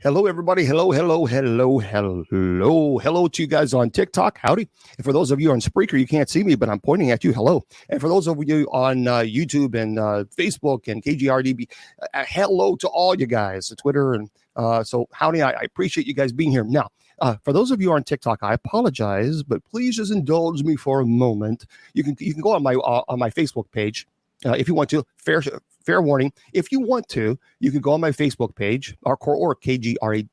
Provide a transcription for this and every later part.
Hello, everybody. Hello to you guys on TikTok. Howdy. And for those of you on Spreaker, you can't see me, but I'm pointing at you. Hello. And for those of you on YouTube and Facebook and KGRDB, hello to all you guys, Twitter. And so howdy. I appreciate you guys being here. Now, for those of you on TikTok, I apologize, but please just indulge me for a moment. You can go on my Facebook page if you want to. Fair warning. If you want to, you can go on my Facebook page or KGRA.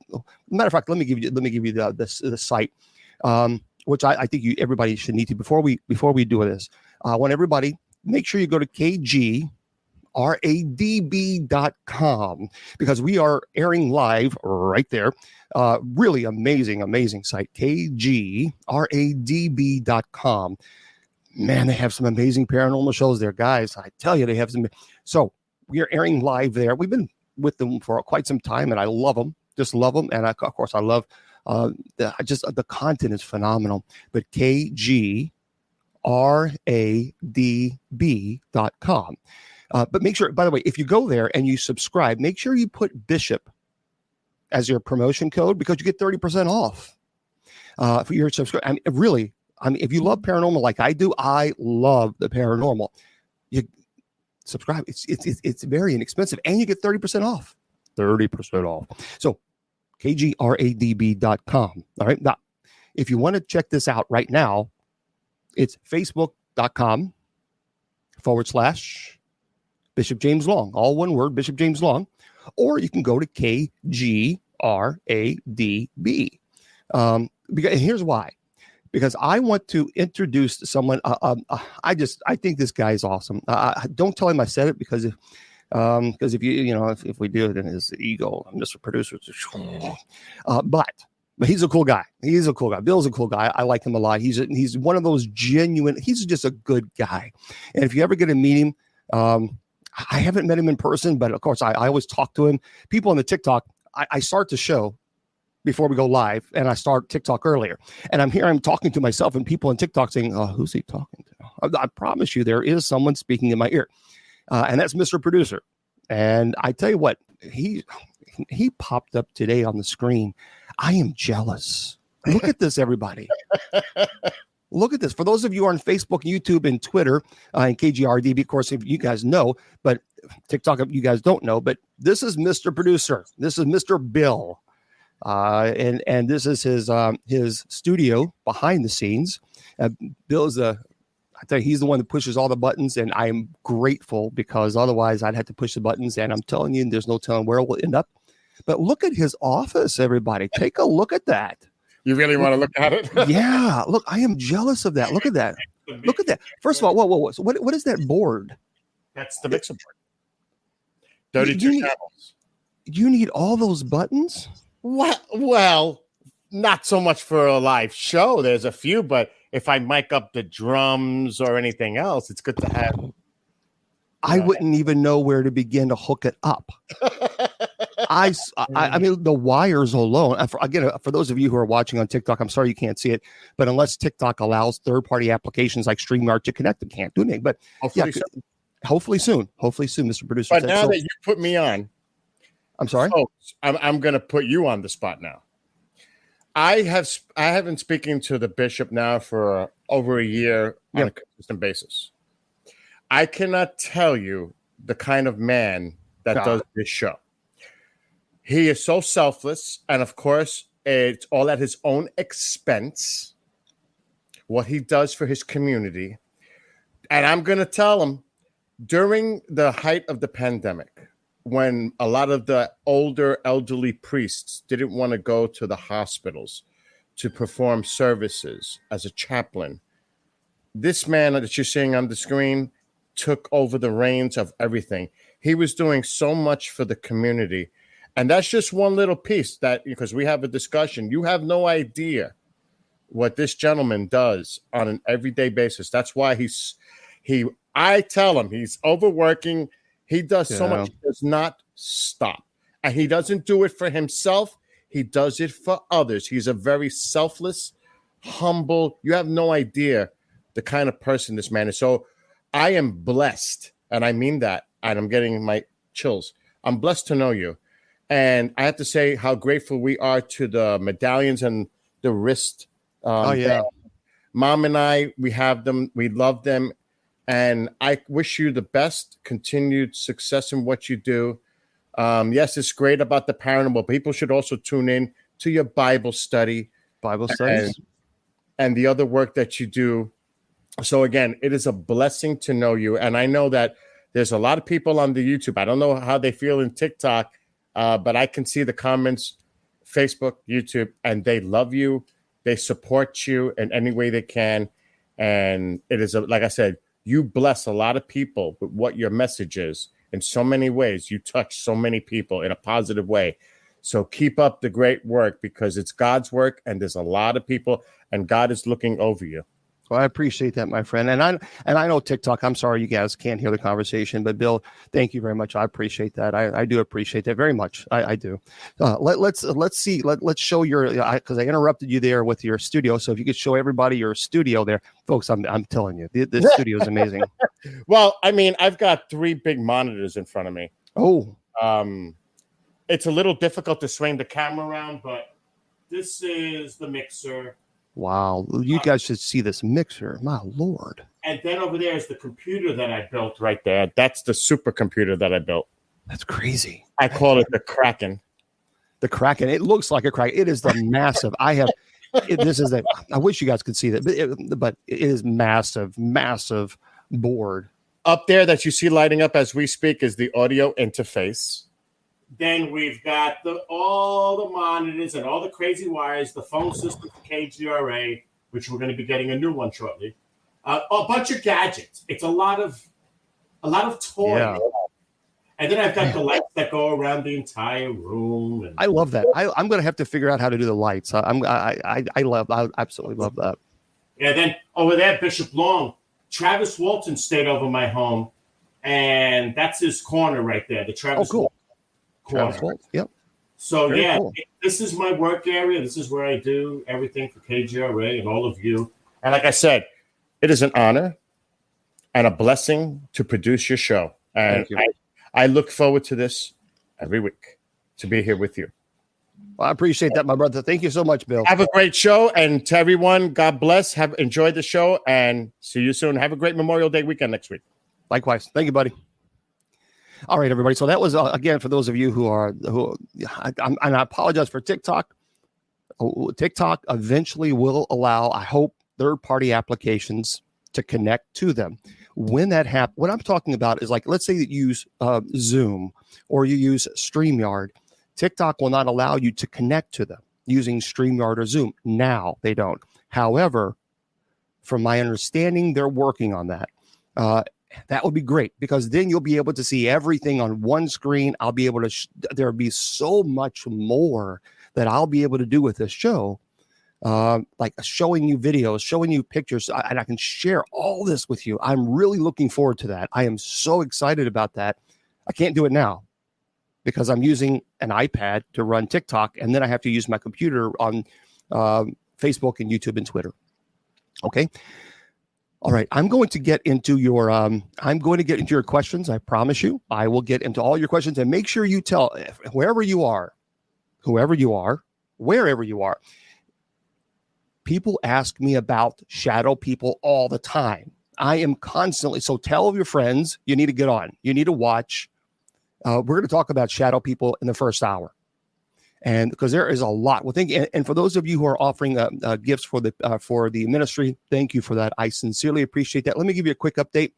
Matter of fact, let me give you the site, which I think everybody should need to before we do this. I want everybody make sure you go to KGRADB.com because we are airing live right there. Really amazing site. KGRADB.com. Man, they have some amazing paranormal shows there, guys. I tell you, they have some. So we are airing live there. We've been with them for quite some time, and I love them. Just love them. And of course, I love the content is phenomenal. But KGRADB.com. But make sure, by the way, if you go there and you subscribe, make sure you put Bishop as your promotion code because you get 30% off for your subscribe. I mean, really. I mean, if you love paranormal like I do, I love the paranormal. You subscribe. It's very inexpensive, and you get 30% off. 30% off. So, KGRADB.com. All right. Now, if you want to check this out right now, it's Facebook.com/Bishop James Long. All one word, Bishop James Long. Or you can go to KGRADB. Because here's why. Because I want to introduce someone. I think this guy is awesome. Don't tell him I said it because if we do, then his ego, Mr. Producer, but he's a cool guy. He's a cool guy. Bill's a cool guy. I like him a lot. He's one of those genuine. He's just a good guy. And if you ever get to meet him, I haven't met him in person, but of course I always talk to him. People on the TikTok, I start the show before we go live, and I start TikTok earlier. And I'm talking to myself and people on TikTok saying, "Oh, who's he talking to?" I promise you, there is someone speaking in my ear, and that's Mr. Producer. And I tell you what, he popped up today on the screen. I am jealous. Look at this, everybody. Look at this. For those of you on Facebook, YouTube, and Twitter, and KGRDB, of course, if you guys know, but TikTok, you guys don't know, but this is Mr. Producer. This is Mr. Bill. And this is his studio behind the scenes. Bill's I tell you, he's the one that pushes all the buttons, and I am grateful because otherwise I'd have to push the buttons, and I'm telling you, there's no telling where we'll end up. But look at his office, everybody. Take a look at that. You really want to look at it? Yeah. Look, I am jealous of that. Look at that. Look at that. First of all, what is that board? That's the mixer board. 32 channels. You need all those buttons? What? Well, not so much for a live show. There's a few, but if I mic up the drums or anything else, it's good to have. I wouldn't even know where to begin to hook it up. I mean, the wires alone. For those of you who are watching on TikTok, I'm sorry you can't see it, but unless TikTok allows third-party applications like StreamYard to connect, it can't do anything. But hopefully soon, Mr. Producer. But now that you put me on. I'm sorry. Folks, I'm going to put you on the spot now. I have been speaking to the bishop now for over a year on a consistent basis. I cannot tell you the kind of man that does this show. He is so selfless, and of course, it's all at his own expense. What he does for his community, and I'm going to tell him during the height of the pandemic, when a lot of the older elderly priests didn't want to go to the hospitals to perform services as a chaplain, this man that you're seeing on the screen took over the reins of everything. He was doing so much for the community. And that's just one little piece that, because we have a discussion, you have no idea what this gentleman does on an everyday basis. That's why I tell him he's overworking. He does so much, he does not stop. And he doesn't do it for himself. He does it for others. He's a very selfless, humble, you have no idea the kind of person this man is. So I am blessed, and I mean that, and I'm getting my chills. I'm blessed to know you. And I have to say how grateful we are to the medallions and the wrist. Oh yeah. Mom and I, we have them. We love them. And I wish you the best continued success in what you do. Yes, it's great about the paranormal. People should also tune in to your Bible study. Bible studies. And the other work that you do. So again, it is a blessing to know you. And I know that there's a lot of people on the YouTube. I don't know how they feel in TikTok, but I can see the comments, Facebook, YouTube, and they love you. They support you in any way they can. And it is, like I said, you bless a lot of people with what your message is in so many ways. You touch so many people in a positive way. So keep up the great work because it's God's work and there's a lot of people and God is looking over you. Well, I appreciate that, my friend. And I know TikTok. I'm sorry you guys can't hear the conversation, but Bill, thank you very much. I appreciate that. I do appreciate that very much. I do. Let's see. Let's show your, because I interrupted you there with your studio. So if you could show everybody your studio there, folks, I'm telling you, this studio is amazing. Well, I mean, I've got 3 big monitors in front of me. Oh, it's a little difficult to swing the camera around, but this is the mixer. wow. You guys should see this mixer. My Lord. And then over there is the computer that I built right there. That's the supercomputer that I built. That's crazy. I call it the Kraken. The Kraken. It looks like a Kraken. It is the massive. I wish you guys could see that, but it is massive board. Up there that you see lighting up as we speak is the audio interface. Then we've got all the monitors and all the crazy wires, the phone system for KGRA, which we're going to be getting a new one shortly. A bunch of gadgets. It's a lot of toys. Yeah. And then I've got the lights that go around the entire room. And I love that. I'm going to have to figure out how to do the lights. I absolutely love that. Yeah. Then over there, Bishop Long, Travis Walton stayed over my home, and that's his corner right there. The Travis. Oh, cool. Corner. Yep. So Very yeah, cool. This is my work area. This is where I do everything for KGRA and all of you. And like I said, it is an honor and a blessing to produce your show. And I look forward to this every week to be here with you. Well, I appreciate that, my brother. Thank you so much, Bill. Have a great show, and to everyone, God bless. Have enjoyed the show, and see you soon. Have a great Memorial Day weekend next week. Likewise. Thank you, buddy. All right, everybody. So that was, again, for those of you and I apologize for TikTok. TikTok eventually will allow, I hope, third-party applications to connect to them. When that happens, what I'm talking about is like, let's say that you use Zoom or you use StreamYard. TikTok will not allow you to connect to them using StreamYard or Zoom. Now they don't. However, from my understanding, they're working on that. That would be great because then you'll be able to see everything on one screen. I'll be able to, there'll be so much more that I'll be able to do with this show. Like showing you videos, showing you pictures, and I can share all this with you. I'm really looking forward to that. I am so excited about that. I can't do it now because I'm using an iPad to run TikTok, and then I have to use my computer on Facebook and YouTube and Twitter. Okay. All right, I'm going to get into your questions. I promise you, I will get into all your questions, and make sure you tell wherever you are. People ask me about shadow people all the time. I am constantly, so tell your friends you need to get on. You need to watch. We're going to talk about shadow people in the first hour. And because there is a lot, well, and for those of you who are offering gifts for the ministry, thank you for that. I sincerely appreciate that. Let me give you a quick update,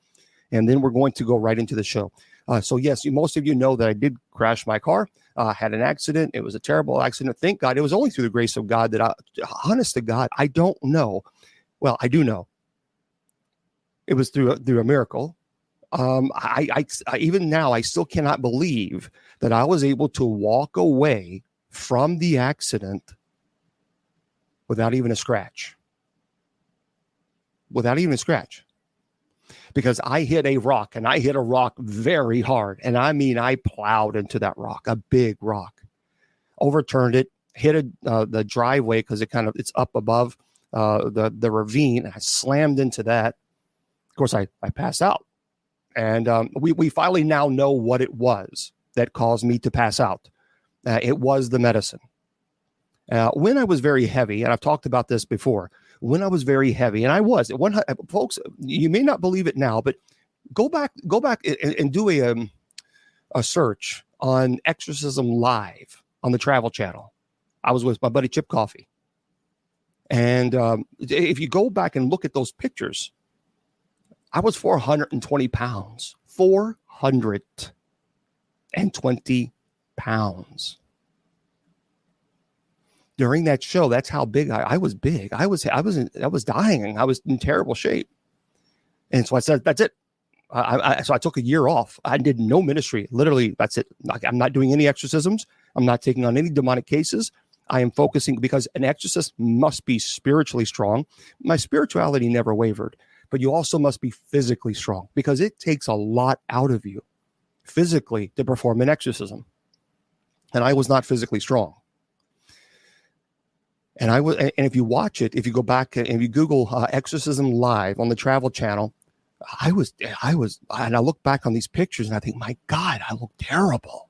and then we're going to go right into the show. So yes, most of you know that I did crash my car, had an accident. It was a terrible accident. Thank God, it was only through the grace of God that honest to God, I don't know. Well, I do know. It was through a miracle. I even now I still cannot believe that I was able to walk away from the accident without even a scratch. Because I hit a rock, and I hit a rock very hard. And I mean, I plowed into that rock, a big rock, overturned it, hit the driveway because it's up above the ravine. And I slammed into that. Of course, I passed out. And we finally now know what it was that caused me to pass out. It was the medicine. When I was very heavy, and I've talked about this before, when I was very heavy, and I was, folks, you may not believe it now, but go back and do a search on Exorcism Live on the Travel Channel. I was with my buddy Chip Coffey. And if you go back and look at those pictures, I was 420 pounds. 420 pounds. During that show, that's how big I was big. I was dying. I was in terrible shape. And so I said, that's it. So I took a year off. I did no ministry. Literally, that's it. I'm not doing any exorcisms. I'm not taking on any demonic cases. I am focusing, because an exorcist must be spiritually strong. My spirituality never wavered, but you also must be physically strong, because it takes a lot out of you physically to perform an exorcism. And I was not physically strong. And if you watch it, if you go back and if you Google Exorcism Live on the Travel Channel, I was, and I look back on these pictures and I think, my God, I look terrible.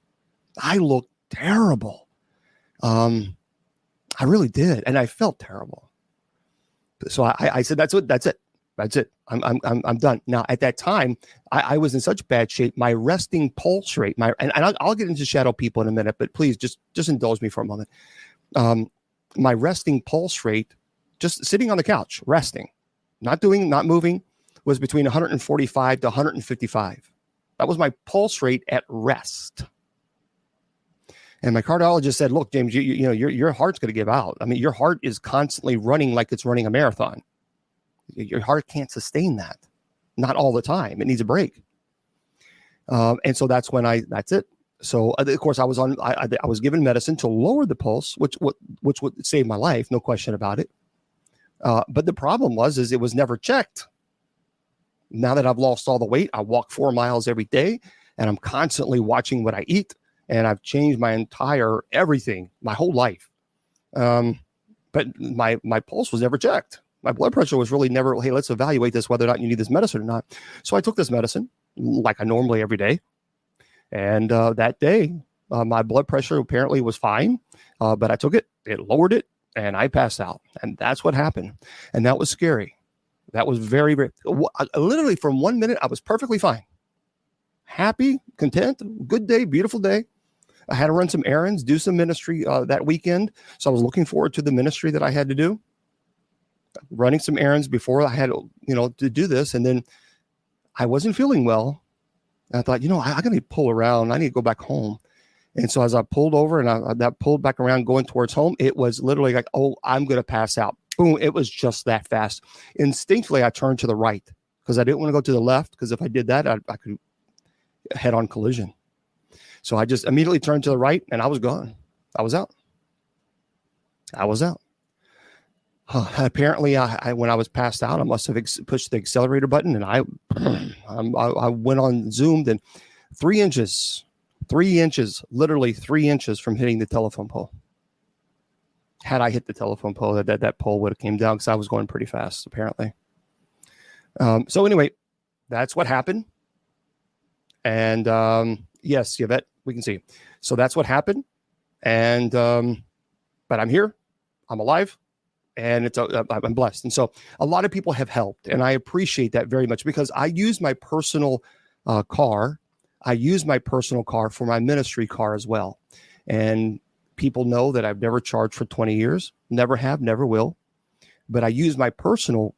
I really did. And I felt terrible. So I said, that's it. I'm done. Now, at that time, I was in such bad shape. My resting pulse rate, and I'll get into shadow people in a minute, but please just indulge me for a moment. My resting pulse rate, just sitting on the couch, resting, not moving, was between 145 to 155. That was my pulse rate at rest. And my cardiologist said, look, James, you know, your heart's going to give out. I mean, your heart is constantly running like it's running a marathon. Your heart can't sustain that. Not all the time. It needs a break. And so that's it. So of course I was given medicine to lower the pulse, which would save my life. No question about it. But the problem was it was never checked. Now that I've lost all the weight, I walk 4 miles every day, and I'm constantly watching what I eat. And I've changed my entire everything, my whole life. But my pulse was never checked. My blood pressure was really never, hey, let's evaluate this, whether or not you need this medicine or not. So I took this medicine like I normally every day. And that day, my blood pressure apparently was fine. But I took it, lowered it, and I passed out. And that's what happened. And that was scary. That was very, very, literally from 1 minute, I was perfectly fine. Happy, content, good day, beautiful day. I had to run some errands, do some ministry that weekend. So I was looking forward to the ministry that I had to do. Running some errands before I had, to do this. And then I wasn't feeling well. I thought, I got to pull around. I need to go back home. And so as I pulled over and I pulled back around going towards home, it was literally like, oh, I'm going to pass out. Boom. It was just that fast. Instinctively, I turned to the right because I didn't want to go to the left, because if I did that, I could head on collision. So I just immediately turned to the right and I was gone. I was out. Apparently, when I was passed out, I must have pushed the accelerator button, and I went on zoomed, and 3 inches, literally 3 inches from hitting the telephone pole. Had I hit the telephone pole, that pole would have came down, because I was going pretty fast, apparently. So anyway, that's what happened. And yes, Yvette, we can see. So that's what happened. And but I'm here. I'm alive. And I'm blessed. And so a lot of people have helped. And I appreciate that very much, because I use my personal car. I use my personal car for my ministry car as well. And people know that I've never charged for 20 years. Never have, never will. But I use my personal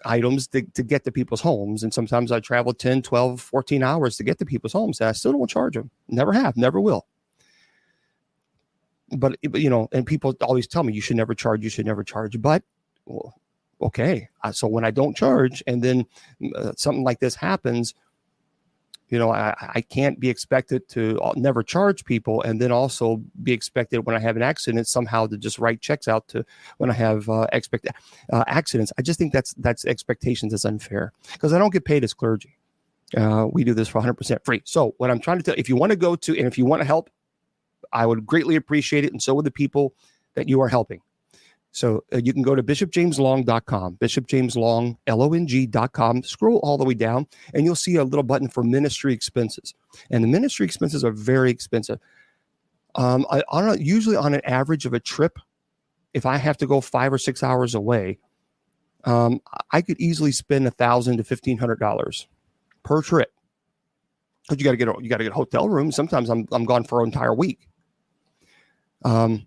items to get to people's homes. And sometimes I travel 10, 12, 14 hours to get to people's homes. And I still don't charge them. Never have, never will. But, and people always tell me you should never charge. But, well, okay. So when I don't charge and then something like this happens, I can't be expected to never charge people and then also be expected when I have an accident somehow to just write checks out to when I have accidents. I just think that's expectations. That's unfair, because I don't get paid as clergy. We do this for 100% free. So what I'm trying to tell, if you want to go to, and if you want to help, I would greatly appreciate it. And so would the people that you are helping. So you can go to bishopjameslong.com, bishopjameslong.com, scroll all the way down, and you'll see a little button for ministry expenses. And the ministry expenses are very expensive. Usually on an average of a trip, if I have to go 5 or 6 hours away, I could easily spend $1,000 to $1,500 per trip. Because you got to get a hotel room. Sometimes I'm gone for an entire week. And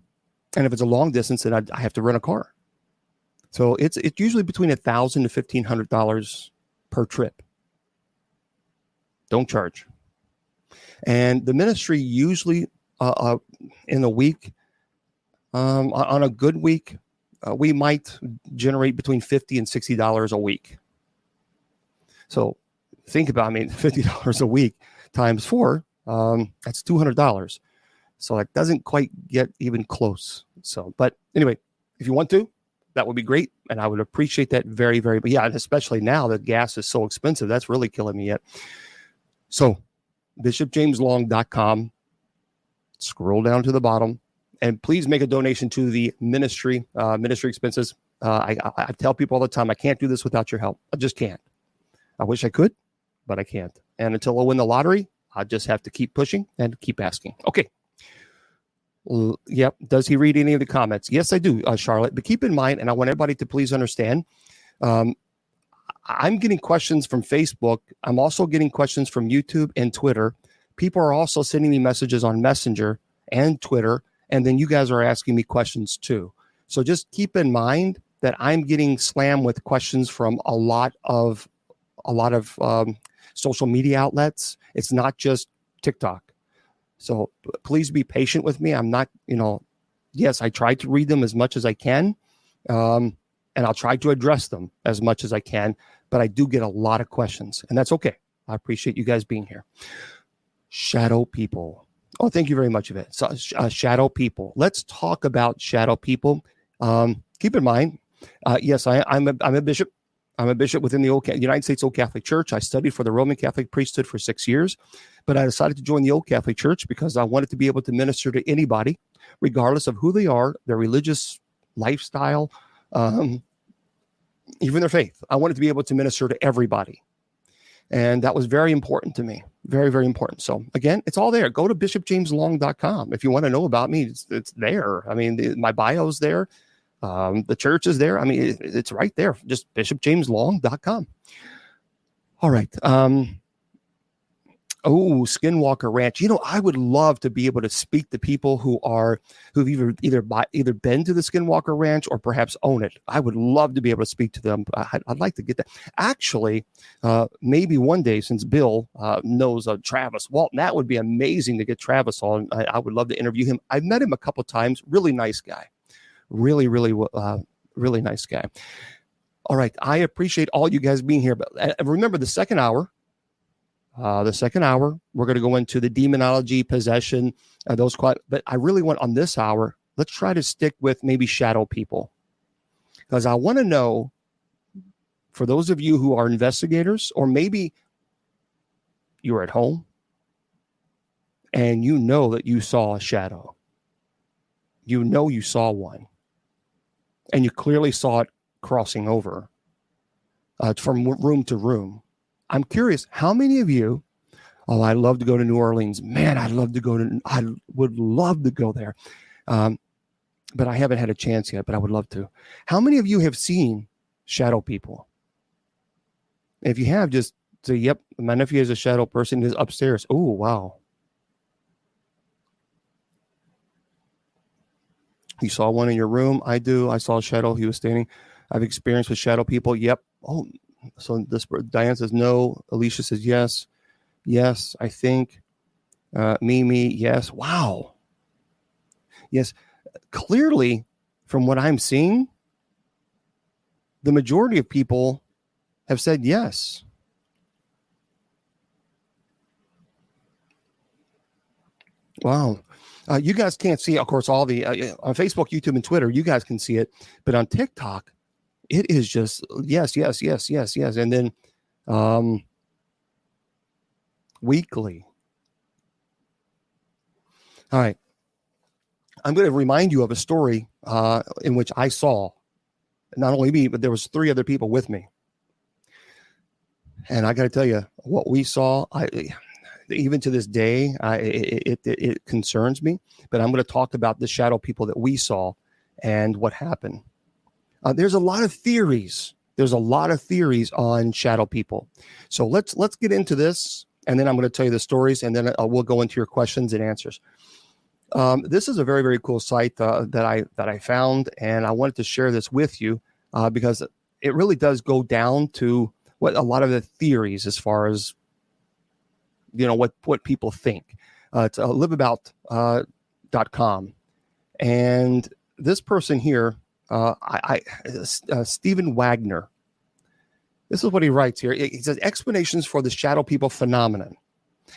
if it's a long distance, then I have to rent a car. So it's usually between $1,000 to $1,500 per trip. Don't charge. And the ministry usually in a week, on a good week, we might generate between $50 and $60 a week. So think about, $50 a week times 4, that's $200. So that doesn't quite get even close. So, but anyway, if you want to, that would be great. And I would appreciate that very, very, but yeah, and especially now that gas is so expensive, that's really killing me yet. So bishopjameslong.com, scroll down to the bottom, and please make a donation to the ministry expenses. I tell people all the time, I can't do this without your help. I just can't. I wish I could, but I can't. And until I win the lottery, I just have to keep pushing and keep asking. Okay. Yep. Does he read any of the comments? Yes, I do, Charlotte. But keep in mind, and I want everybody to please understand, I'm getting questions from Facebook. I'm also getting questions from YouTube and Twitter. People are also sending me messages on Messenger and Twitter, and then you guys are asking me questions too. So just keep in mind that I'm getting slammed with questions from a lot of social media outlets. It's not just TikTok. So please be patient with me. I'm not, yes, I try to read them as much as I can. And I'll try to address them as much as I can, but I do get a lot of questions, and that's okay. I appreciate you guys being here. Shadow people. Oh, thank you very much, Yvette. So, shadow people. Let's talk about shadow people. Keep in mind, yes, I'm a bishop. I'm a bishop within the United States Old Catholic Church. I studied for the Roman Catholic priesthood for 6 years, but I decided to join the Old Catholic Church because I wanted to be able to minister to anybody, regardless of who they are, their religious lifestyle, even their faith. I wanted to be able to minister to everybody. And that was very important to me. Very, very important. So again, it's all there. Go to bishopjameslong.com. If you want to know about me, it's there. My bio's there. The church is there. It's right there. Just bishopjameslong.com. All right. Skinwalker Ranch. I would love to be able to speak to people who've either been to the Skinwalker Ranch or perhaps own it. I would love to be able to speak to them. I'd like to get that. Actually, maybe one day, since Bill knows Travis Walton, that would be amazing to get Travis on. I would love to interview him. I've met him a couple of times. Really nice guy. Really, really, really nice guy. All right. I appreciate all you guys being here. But remember, the second hour, we're going to go into the demonology, possession, but I really want on this hour, let's try to stick with maybe shadow people. Because I want to know, for those of you who are investigators, or maybe you're at home and you know that you saw a shadow. You saw one. And you clearly saw it crossing over from room to room. I'm curious, how many of you, I'd love to go to New Orleans. Man, I would love to go there. But I haven't had a chance yet, but I would love to. How many of you have seen shadow people? If you have, just say, yep, my nephew is a shadow person. He's upstairs. Oh, wow. You saw one in your room? I do. I saw a shadow. He was standing. I've experienced with shadow people. Yep. Oh, so Diane says no. Alicia says yes. Yes, I think. Mimi, yes. Wow. Yes. Clearly, from what I'm seeing, the majority of people have said yes. Wow. You guys can't see, of course, all the on Facebook, YouTube, and Twitter. You guys can see it, but on TikTok, it is just yes, yes, yes, yes, yes, and then weekly. All right, I'm going to remind you of a story in which I saw not only me, but there was 3 other people with me, and I got to tell you what we saw. even to this day, it concerns me. But I'm going to talk about the shadow people that we saw and what happened. There's a lot of theories. There's a lot of theories on shadow people. So let's get into this, and then I'm going to tell you the stories, and then we'll go into your questions and answers. This is a very, very cool site that I found, and I wanted to share this with you because it really does go down to what a lot of the theories as far as what people think. It's liveabout.com, and this person here, Stephen Wagner. This is what he writes here. He says explanations for the shadow people phenomenon.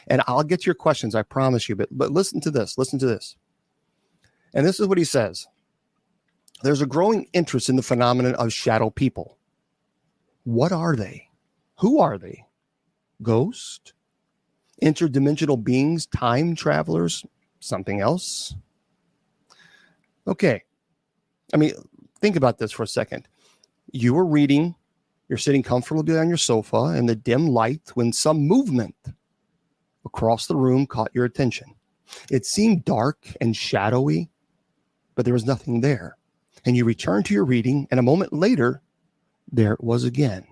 And I'll get to your questions, I promise you. But listen to this. Listen to this. And this is what he says. There's a growing interest in the phenomenon of shadow people. What are they? Who are they? Ghost? Interdimensional beings? Time travelers? Something else? Okay. I mean, think about this for a second. You were reading. You're sitting comfortably on your sofa in the dim light when some movement across the room caught your attention. It seemed dark and shadowy, but there was nothing there. And you returned to your reading, and a moment later, there it was again.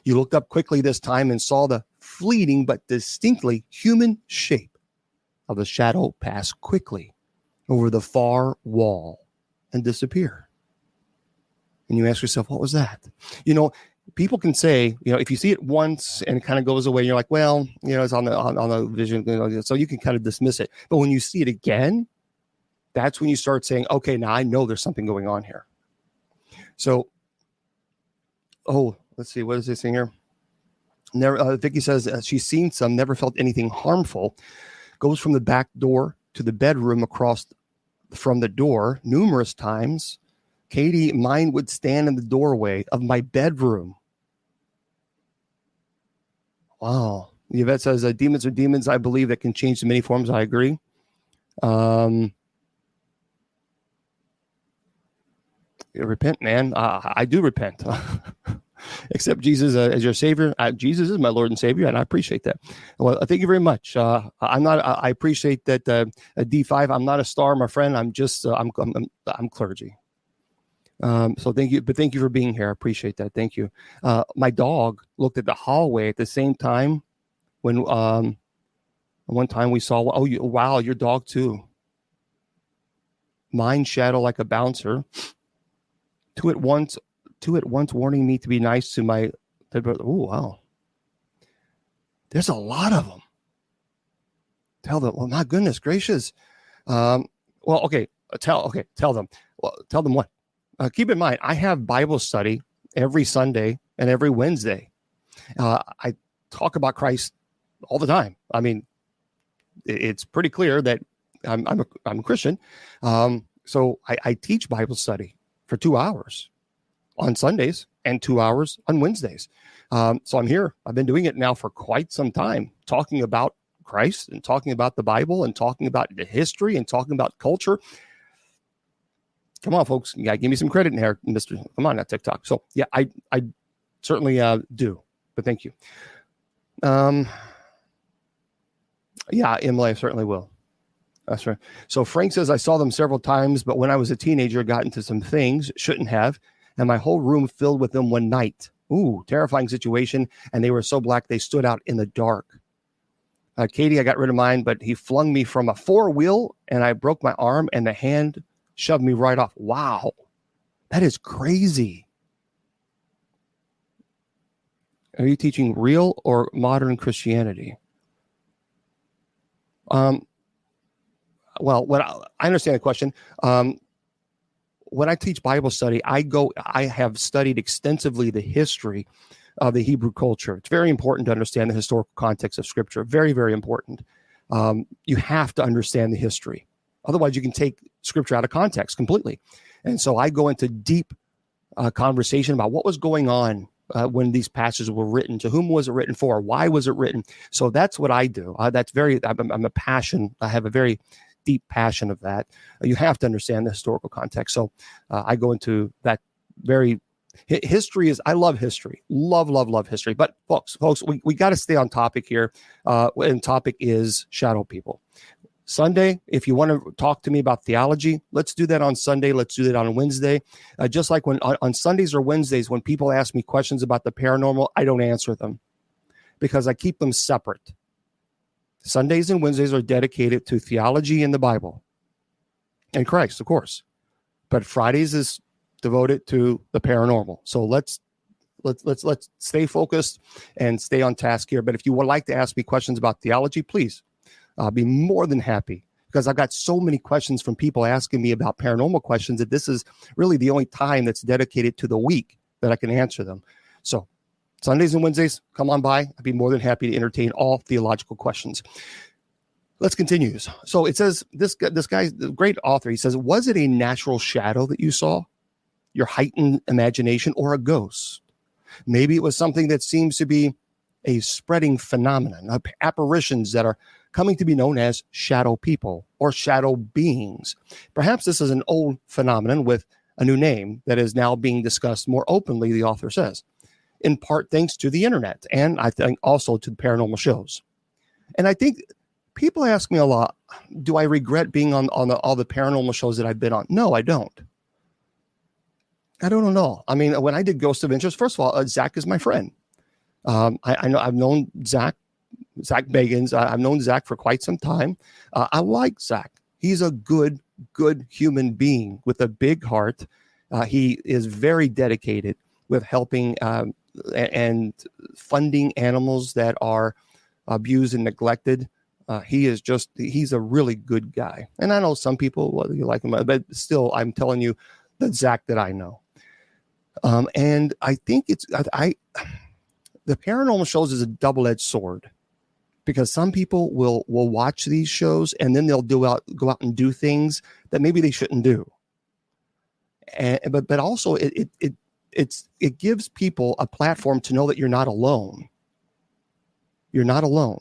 You looked up quickly this time and saw the fleeting but distinctly human shape of the shadow pass quickly over the far wall and disappear. And you ask yourself, what was that? People can say, if you see it once and it kind of goes away, you're like, well, it's on the vision, so you can kind of dismiss it. But when you see it again, that's when you start saying, okay, now I know there's something going on here. So, let's see, what is this thing here? Vicky says she's seen some, never felt anything harmful. Goes from the back door to the bedroom across from the door numerous times. Katie, mine would stand in the doorway of my bedroom. Wow. Yvette says, demons are demons, I believe, that can change to many forms. I agree. Repent, man. I do repent. Accept Jesus as your Savior. Jesus is my Lord and Savior, and I appreciate that. Well, thank you very much. I appreciate that. D5. I'm not a star, my friend. I'm just. I'm clergy. So thank you, but thank you for being here. I appreciate that. Thank you. My dog looked at the hallway at the same time when one time we saw. Oh, wow, your dog too. Mine shadow like a bouncer. Two at once, warning me to be nice to my dead brother. Oh, wow. There's a lot of them. Tell them. Well, my goodness gracious. Tell them. Well, tell them what. Keep in mind, I have Bible study every Sunday and every Wednesday. I talk about Christ all the time. I mean, it's pretty clear that I'm a Christian. So I teach Bible study for 2 hours on Sundays and 2 hours on Wednesdays. So I'm here. I've been doing it now for quite some time, talking about Christ and talking about the Bible and talking about the history and talking about culture. Come on, folks. You got to give me some credit in here, Mr. Come on, not TikTok. So, yeah, I certainly do. But thank you. Yeah, Emily, I certainly will. That's right. So Frank says, I saw them several times, but when I was a teenager, got into some things, shouldn't have, and my whole room filled with them one night. Ooh, terrifying situation. And they were so black, they stood out in the dark. Katie, I got rid of mine, but he flung me from a 4-wheel, and I broke my arm, and the hand shoved me right off. Wow. That is crazy. Are you teaching real or modern Christianity? Well, I understand the question. When I teach Bible study, I have studied extensively the history of the Hebrew culture. It's very important to understand the historical context of Scripture. Very, very important. You have to understand the history. Otherwise, you can take Scripture out of context completely. And so I go into deep conversation about what was going on when these passages were written. To whom was it written for? Why was it written? So that's what I do. I'm a passion. I have a very deep passion of that. You have to understand the historical context. So I go into that very History is, I love history. Love history. But folks, we got to stay on topic here. And topic is shadow people. Sunday, if you want to talk to me about theology, let's do that on Sunday. Let's do that on Wednesday. Just like when on Sundays or Wednesdays, when people ask me questions about the paranormal, I don't answer them because I keep them separate. Sundays and Wednesdays are dedicated to theology and the Bible and Christ, of course. But Fridays is devoted to the paranormal. So let's stay focused and stay on task here. But if you would like to ask me questions about theology, please. I'll be more than happy because I've got so many questions from people asking me about paranormal questions that this is really the only time that's dedicated to the week that I can answer them. So Sundays and Wednesdays, come on by. I'd be more than happy to entertain all theological questions. Let's continue. So it says, this guy's the great author. He says, was it a natural shadow that you saw, your heightened imagination, or a ghost? Maybe it was something that seems to be a spreading phenomenon, apparitions that are coming to be known as shadow people or shadow beings. Perhaps this is an old phenomenon with a new name that is now being discussed more openly, the author says, in part thanks to the internet and I think also to the paranormal shows. And I think people ask me a lot, do I regret being on all the paranormal shows that I've been on? No, I don't. I don't know. I mean, when I did Ghost of Interest, first of all, Zach is my friend. I know I've known Zach Bagans. I've known Zach for quite some time. I like Zach. He's a good human being with a big heart. He is very dedicated with helping and funding animals that are abused and neglected. He's a really good guy. And I know some people, whether you like him, but still, I'm telling you the Zach that I know. And I think the paranormal shows is a double-edged sword because some people will watch these shows and then they'll go out and do things that maybe they shouldn't do. But also it gives people a platform to know that you're not alone. You're not alone.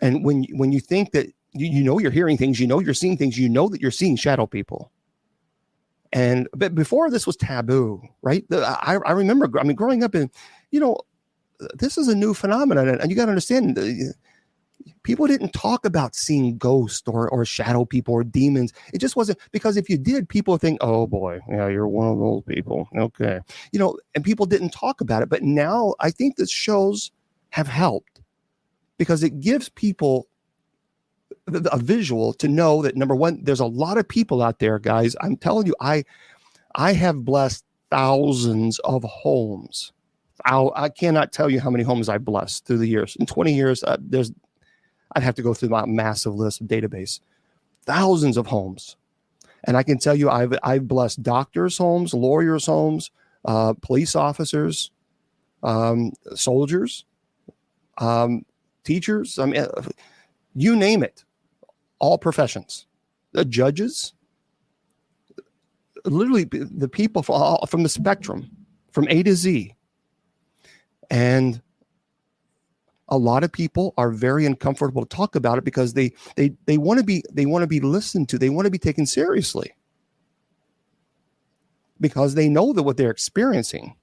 And when you think that you know you're hearing things, you know you're seeing things, you know that you're seeing shadow people. But before this was taboo, right? I remember, growing up in, this is a new phenomenon, and you got to understand, people didn't talk about seeing ghosts or shadow people or demons. It just wasn't, because if you did, people would think, oh boy, yeah, you're one of those people. Okay. And people didn't talk about it. But now I think the shows have helped because it gives people a visual to know that, number one, there's a lot of people out there, guys. I'm telling you, I have blessed thousands of homes. I cannot tell you how many homes I blessed through the years. In 20 years, I'd have to go through my massive list of database. Thousands of homes. And I can tell you, I've blessed doctors' homes, lawyers' homes, police officers, soldiers, teachers. I mean, you name it. All professions. The judges. Literally, the people from the spectrum, from A to Z. And a lot of people are very uncomfortable to talk about it because they want to be listened to. They want to be taken seriously because they know that what they're experiencing.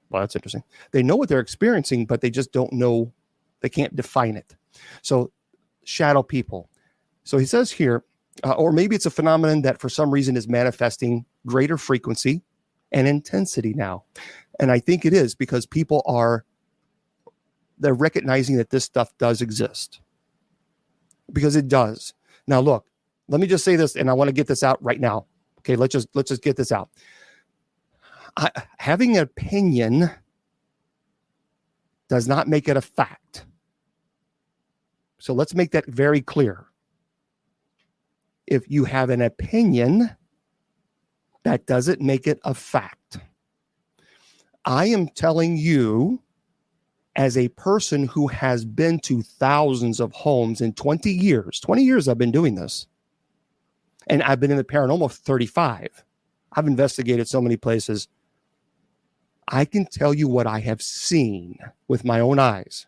Well, that's interesting. They know what they're experiencing, but they just don't know. They can't define it. So shadow people. So he says here, or maybe it's a phenomenon that for some reason is manifesting greater frequency and intensity now. And I think it is because people they're recognizing that this stuff does exist. Because it does. Now, look, let me just say this, and I want to get this out right now. Okay, let's just get this out. Having an opinion does not make it a fact. So let's make that very clear. If you have an opinion, that doesn't make it a fact. I am telling you, as a person who has been to thousands of homes in 20 years I've been doing this. And I've been in the paranormal for 35. I've investigated so many places. I can tell you what I have seen with my own eyes.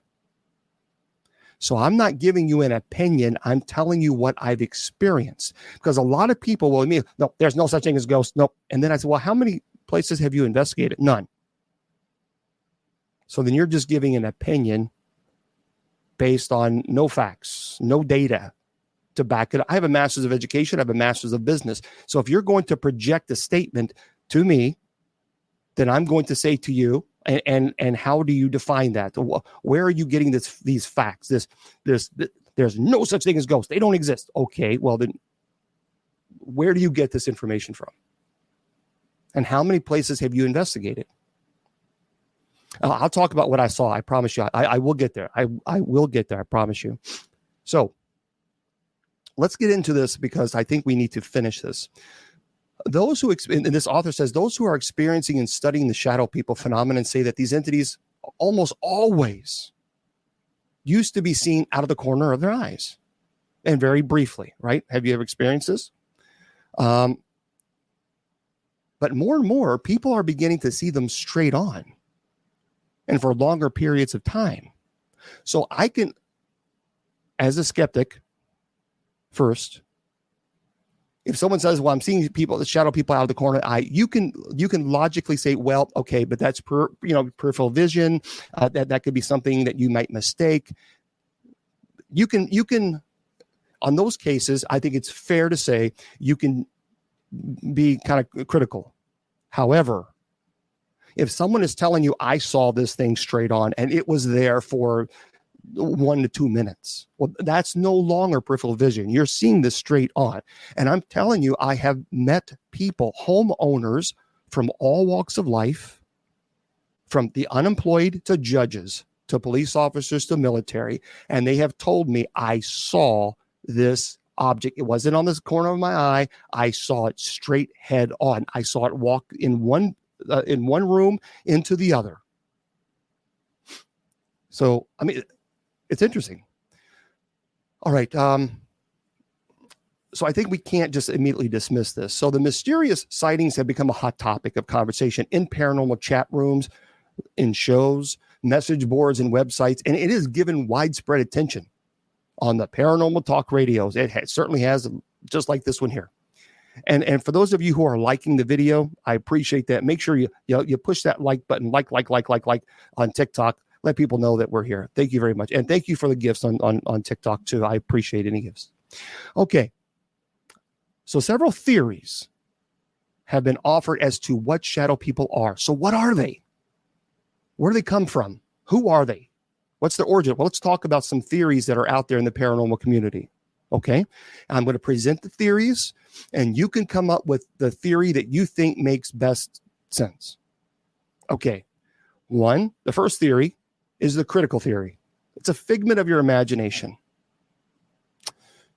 So I'm not giving you an opinion. I'm telling you what I've experienced. Because a lot of people will admit, no, there's no such thing as ghosts. Nope. And then I said, well, how many places have you investigated? None. So then you're just giving an opinion based on no facts, no data to back it up. I have a master's of education. I have a master's of business. So if you're going to project a statement to me, then I'm going to say to you, and how do you define that? Where are you getting these facts? There's no such thing as ghosts. They don't exist. Okay, well then, where do you get this information from? And how many places have you investigated? I'll talk about what I saw. I promise you. I will get there. I will get there. I promise you. So let's get into this because I think we need to finish this. Those who, and this author says, those who are experiencing and studying the shadow people phenomenon say that these entities almost always used to be seen out of the corner of their eyes, and very briefly, right? Have you ever experienced this? But more and more people are beginning to see them straight on and for longer periods of time. So I can, as a skeptic, first, if someone says, well, I'm seeing people, the shadow people out of the corner of the eye, you can logically say, well, okay, but that's peripheral vision. That could be something that you might mistake. You can, on those cases, I think it's fair to say you can be kind of critical. However, if someone is telling you, I saw this thing straight on and it was there for 1 to 2 minutes, well, that's no longer peripheral vision. You're seeing this straight on. And I'm telling you, I have met people, homeowners from all walks of life, from the unemployed to judges, to police officers, to military, and they have told me, I saw this object. It wasn't on this corner of my eye. I saw it straight head on. I saw it walk in one room into the other. So, I mean, it's interesting. All right. So I think we can't just immediately dismiss this. So the mysterious sightings have become a hot topic of conversation in paranormal chat rooms, in shows, message boards, and websites, and it is given widespread attention on the paranormal talk radios. It certainly has, just like this one here. And for those of you who are liking the video, I appreciate that. Make sure you push that like button, like on TikTok. Let people know that we're here. Thank you very much. And thank you for the gifts on TikTok too. I appreciate any gifts. Okay. So several theories have been offered as to what shadow people are. So what are they? Where do they come from? Who are they? What's their origin? Well, let's talk about some theories that are out there in the paranormal community. Okay. I'm going to present the theories and you can come up with the theory that you think makes best sense. Okay. The first theory is the critical theory. It's a figment of your imagination.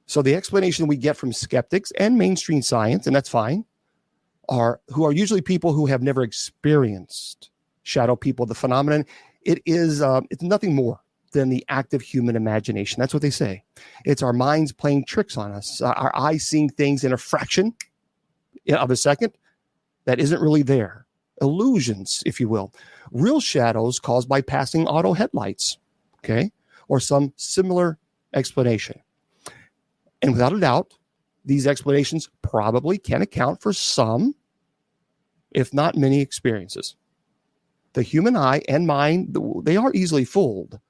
So the explanation we get from skeptics and mainstream science, and that's fine, who are usually people who have never experienced shadow people, the phenomenon. It's nothing more than the active human imagination. That's what they say. It's our minds playing tricks on us, our eyes seeing things in a fraction of a second that isn't really there. Illusions, if you will. Real shadows caused by passing auto headlights, okay, or some similar explanation. And without a doubt, these explanations probably can account for some, if not many, experiences. The human eye and mind, they are easily fooled,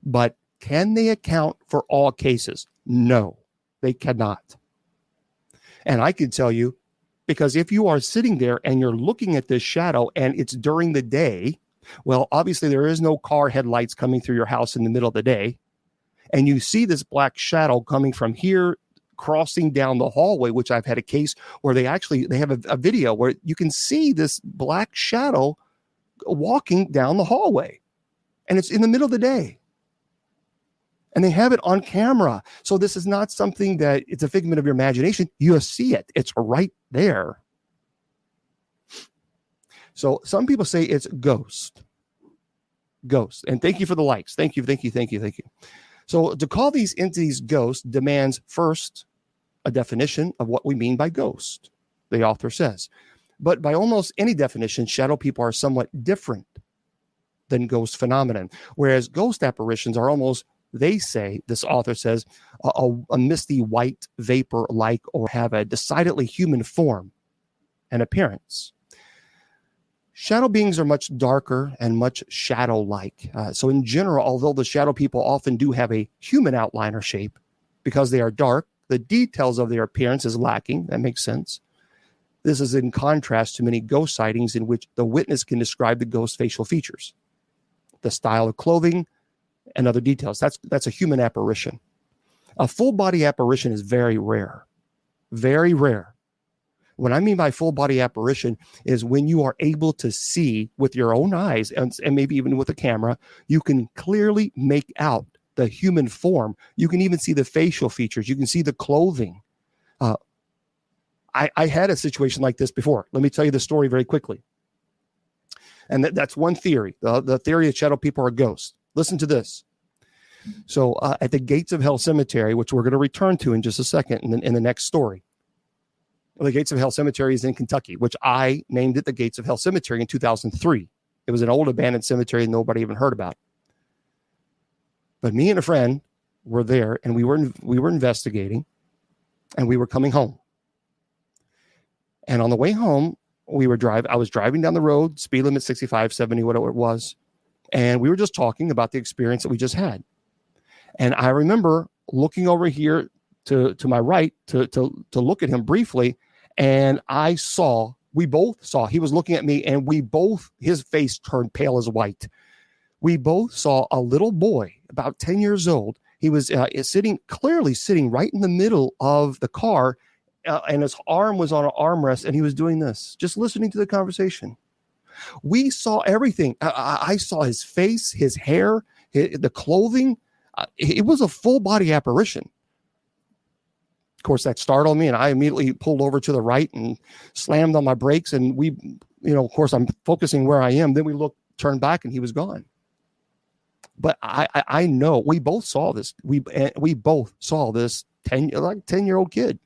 but can they account for all cases? No, they cannot. And I can tell you, because if you are sitting there and you're looking at this shadow and it's during the day, well, obviously there is no car headlights coming through your house in the middle of the day. And you see this black shadow coming from here, crossing down the hallway, which I've had a case where they have a video where you can see this black shadow walking down the hallway. And it's in the middle of the day. And they have it on camera. So this is not something that it's a figment of your imagination. You see it. It's right there. So some people say it's ghost. And thank you for the likes. Thank you. So to call these entities ghosts demands first a definition of what we mean by ghost, the author says. But by almost any definition, shadow people are somewhat different than ghost phenomenon, whereas ghost apparitions are almost, they say, this author says, a misty white vapor-like or have a decidedly human form and appearance. Shadow beings are much darker and much shadow-like. So in general, although the shadow people often do have a human outline or shape, because they are dark, the details of their appearance is lacking. That makes sense. This is in contrast to many ghost sightings in which the witness can describe the ghost's facial features, the style of clothing, and other details. That's a human apparition. A full body apparition is very rare. Very rare. What I mean by full body apparition is when you are able to see with your own eyes and maybe even with a camera, you can clearly make out the human form. You can even see the facial features. You can see the clothing. I had a situation like this before. Let me tell you the story very quickly. And that's one theory. The theory that shadow people are ghosts. Listen to this. So at the Gates of Hell Cemetery, which we're going to return to in just a second in the next story. The Gates of Hell Cemetery is in Kentucky, which I named it the Gates of Hell Cemetery in 2003. It was an old abandoned cemetery and nobody even heard about. But me and a friend were there, and we were investigating, and we were coming home. And on the way home, I was driving down the road, speed limit 65, 70, whatever it was, and we were just talking about the experience that we just had. And I remember looking over here to my right to look at him briefly, and we both saw, he was looking at me, and his face turned pale as white. We both saw a little boy, about 10 years old. He was clearly sitting right in the middle of the car, and his arm was on an armrest, and he was doing this, just listening to the conversation. We saw everything. I saw his face, his hair, the clothing. It was a full body apparition. Of course, that startled me, and I immediately pulled over to the right and slammed on my brakes. And of course, I'm focusing where I am. Then we turned back, and he was gone. But I know we both saw this. We both saw this 10-year-old kid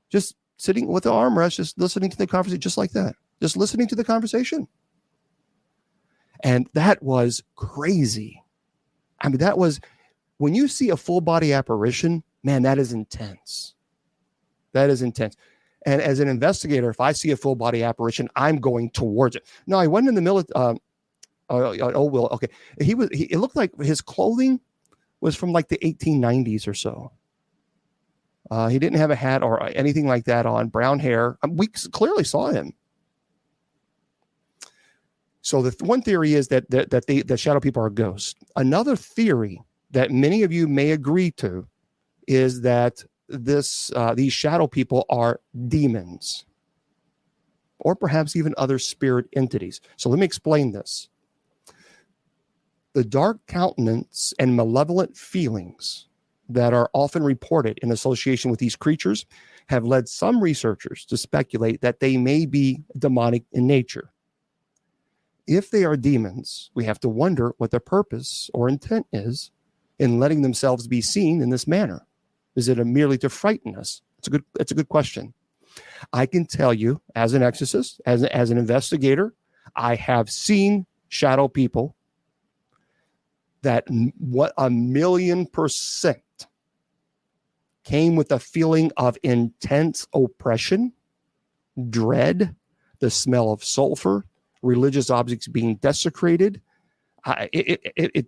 just sitting with the armrest, just listening to the conversation, just like that, just listening to the conversation. And that was crazy. I mean, that was, when you see a full body apparition, man, that is intense. That is intense. And as an investigator, if I see a full body apparition, I'm going towards it. No, I went in the military. Okay. It looked like his clothing was from like the 1890s or so. He didn't have a hat or anything like that on, brown hair. We clearly saw him. So the one theory is that the shadow people are ghosts. Another theory that many of you may agree to is that these shadow people are demons, or perhaps even other spirit entities. So let me explain this. The dark countenance and malevolent feelings that are often reported in association with these creatures have led some researchers to speculate that they may be demonic in nature. If they are demons, we have to wonder what their purpose or intent is in letting themselves be seen in this manner. Is it merely to frighten us? It's a good question. I can tell you, as an exorcist, as an investigator, I have seen shadow people that 1,000,000% came with a feeling of intense oppression, dread, the smell of sulfur, religious objects being desecrated. It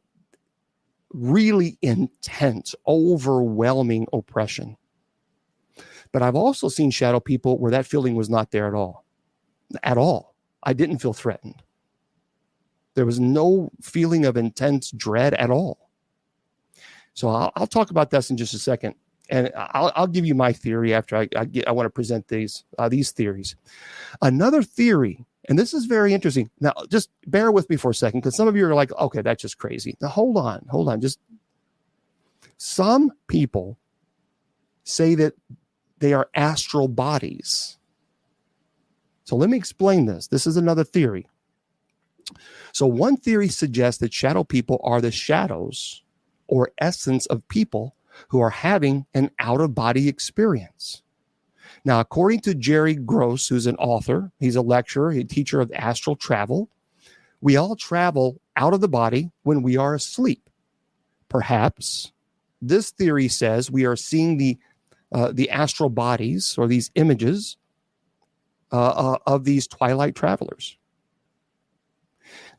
really intense, overwhelming oppression. But I've also seen shadow people where that feeling was not there at all. At all. I didn't feel threatened. There was no feeling of intense dread at all. So I'll talk about this in just a second. And I'll give you my theory after I want to present these theories. Another theory, and this is very interesting. Now, just bear with me for a second, because some of you are like, okay, that's just crazy. Now, hold on. Just some people say that they are astral bodies. So let me explain this. This is another theory. So one theory suggests that shadow people are the shadows or essence of people who are having an out-of-body experience. Now, according to Jerry Gross, who's an author, he's a lecturer, a teacher of astral travel, we all travel out of the body when we are asleep. Perhaps this theory says we are seeing the astral bodies or these images of these twilight travelers.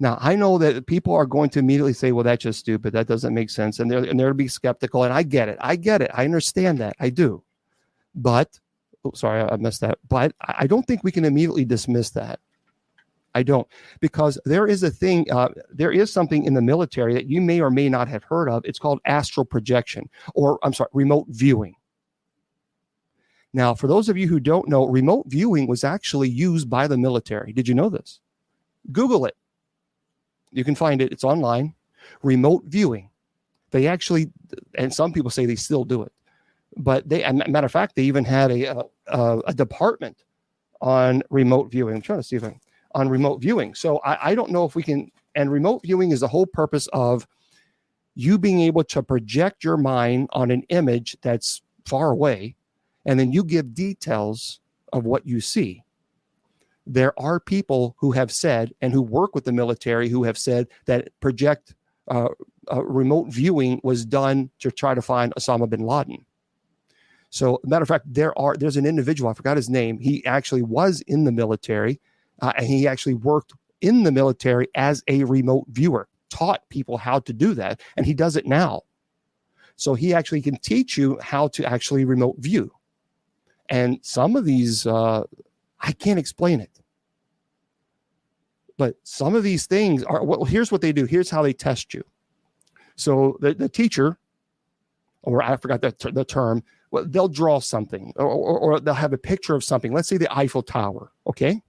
Now, I know that people are going to immediately say, well, that's just stupid. That doesn't make sense. And they'll be skeptical. And I get it. I understand that. I do. But, sorry, I missed that. But I don't think we can immediately dismiss that. I don't. Because there is a thing, there is something in the military that you may or may not have heard of. It's called astral projection, or remote viewing. Now, for those of you who don't know, remote viewing was actually used by the military. Did you know this? Google it. You can find it. It's online. Remote viewing. They actually, and some people say they still do it, but matter of fact, they even had a department on remote viewing. I'm trying to see if on remote viewing. So I don't know if we can, and remote viewing is the whole purpose of you being able to project your mind on an image that's far away, and then you give details of what you see. There are people who have said, and who work with the military, who have said that remote viewing was done to try to find Osama bin Laden. So, matter of fact, there's an individual, I forgot his name. He actually was in the military, and he actually worked in the military as a remote viewer, taught people how to do that, and he does it now. So he actually can teach you how to actually remote view. And some of these, I can't explain it. But some of these things are, well, here's what they do. Here's how they test you. So the teacher, or I forgot the term, well, they'll draw something, or they'll have a picture of something. Let's say the Eiffel Tower, okay?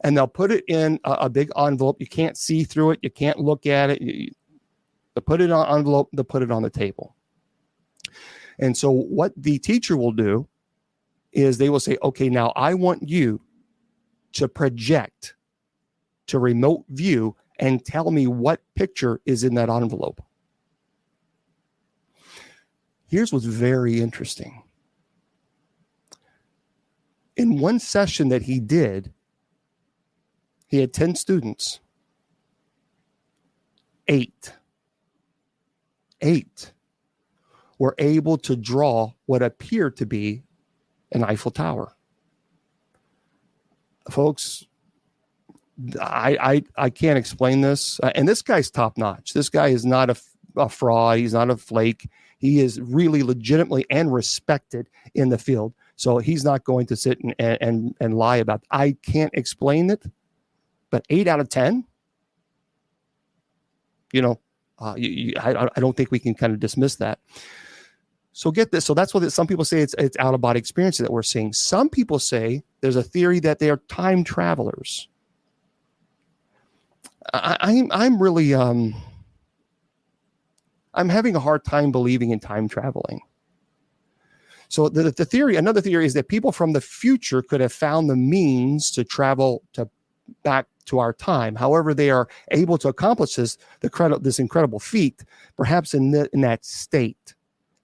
And they'll put it in a big envelope. You can't see through it. You can't look at it. They'll put it in an envelope. They'll put it on the table. And so what the teacher will do is they will say, okay, now I want you to project, to remote view, and tell me what picture is in that envelope. Here's what's very interesting. In one session that he did, he had 10 students. 8 were able to draw what appeared to be an Eiffel Tower. Folks, I can't explain this. And this guy's top notch. This guy is not a fraud. He's not a flake. He is really legitimately and respected in the field. So he's not going to sit and lie about it. I can't explain it, but 8 out of 10, I don't think we can kind of dismiss that. So get this. So that's what some people say, it's out of body experiences that we're seeing. Some people say there's a theory that they are time travelers. I'm really I'm having a hard time believing in time traveling. So the theory, another theory, is that people from the future could have found the means to travel back to our time. However, they are able to accomplish this incredible feat, perhaps in that state.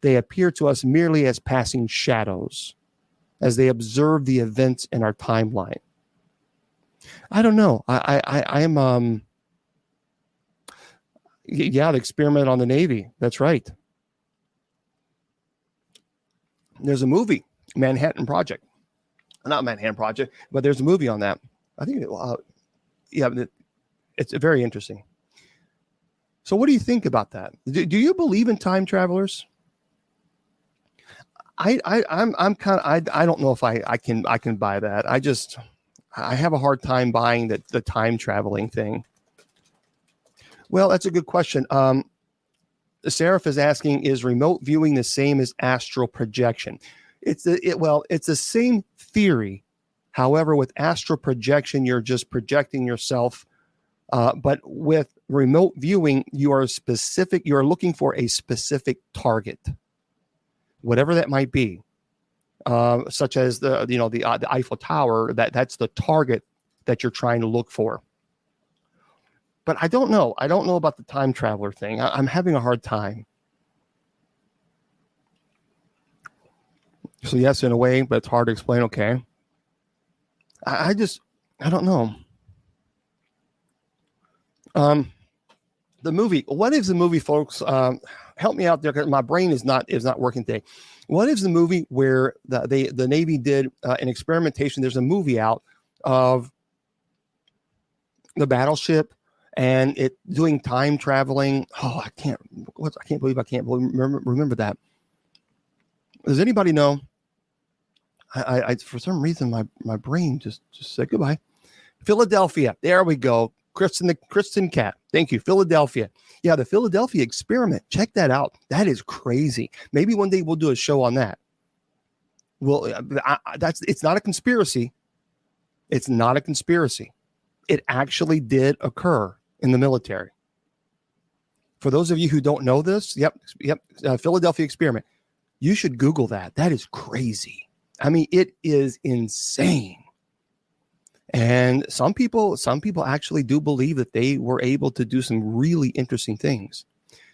They appear to us merely as passing shadows as they observe the events in our timeline. I don't know. I'm the experiment on the Navy. That's right. There's a movie, Manhattan Project. Not Manhattan Project, but there's a movie on that. I think, it's very interesting. So what do you think about that? Do you believe in time travelers? I'm kind of, I don't know if I can buy that. I have a hard time buying the time traveling thing. Well, that's a good question. Seraph is asking, is remote viewing the same as astral projection? It's the same theory. However, with astral projection, you're just projecting yourself. But with remote viewing, you are looking for a specific target, whatever that might be, such as the Eiffel Tower. That's the target that you're trying to look for. But I don't know. I don't know about the time traveler thing. I'm having a hard time. So yes, in a way, but it's hard to explain. Okay. I don't know. The movie. What is the movie, folks? Help me out there, because my brain is not working today. What is the movie where the Navy did an experimentation? There's a movie out of the battleship, and it doing time traveling. Oh, I can't believe I can't remember that. Does anybody know? I for some reason my brain just said goodbye. Philadelphia. There we go. Kristen Cat. Thank you. Philadelphia. Yeah, the Philadelphia experiment. Check that out. That is crazy. Maybe one day we'll do a show on that. Well, it's not a conspiracy. It's not a conspiracy. It actually did occur in the military. For those of you who don't know this, yep, Philadelphia experiment. You should Google that. That is crazy. I mean, it is insane. And some people actually do believe that they were able to do some really interesting things,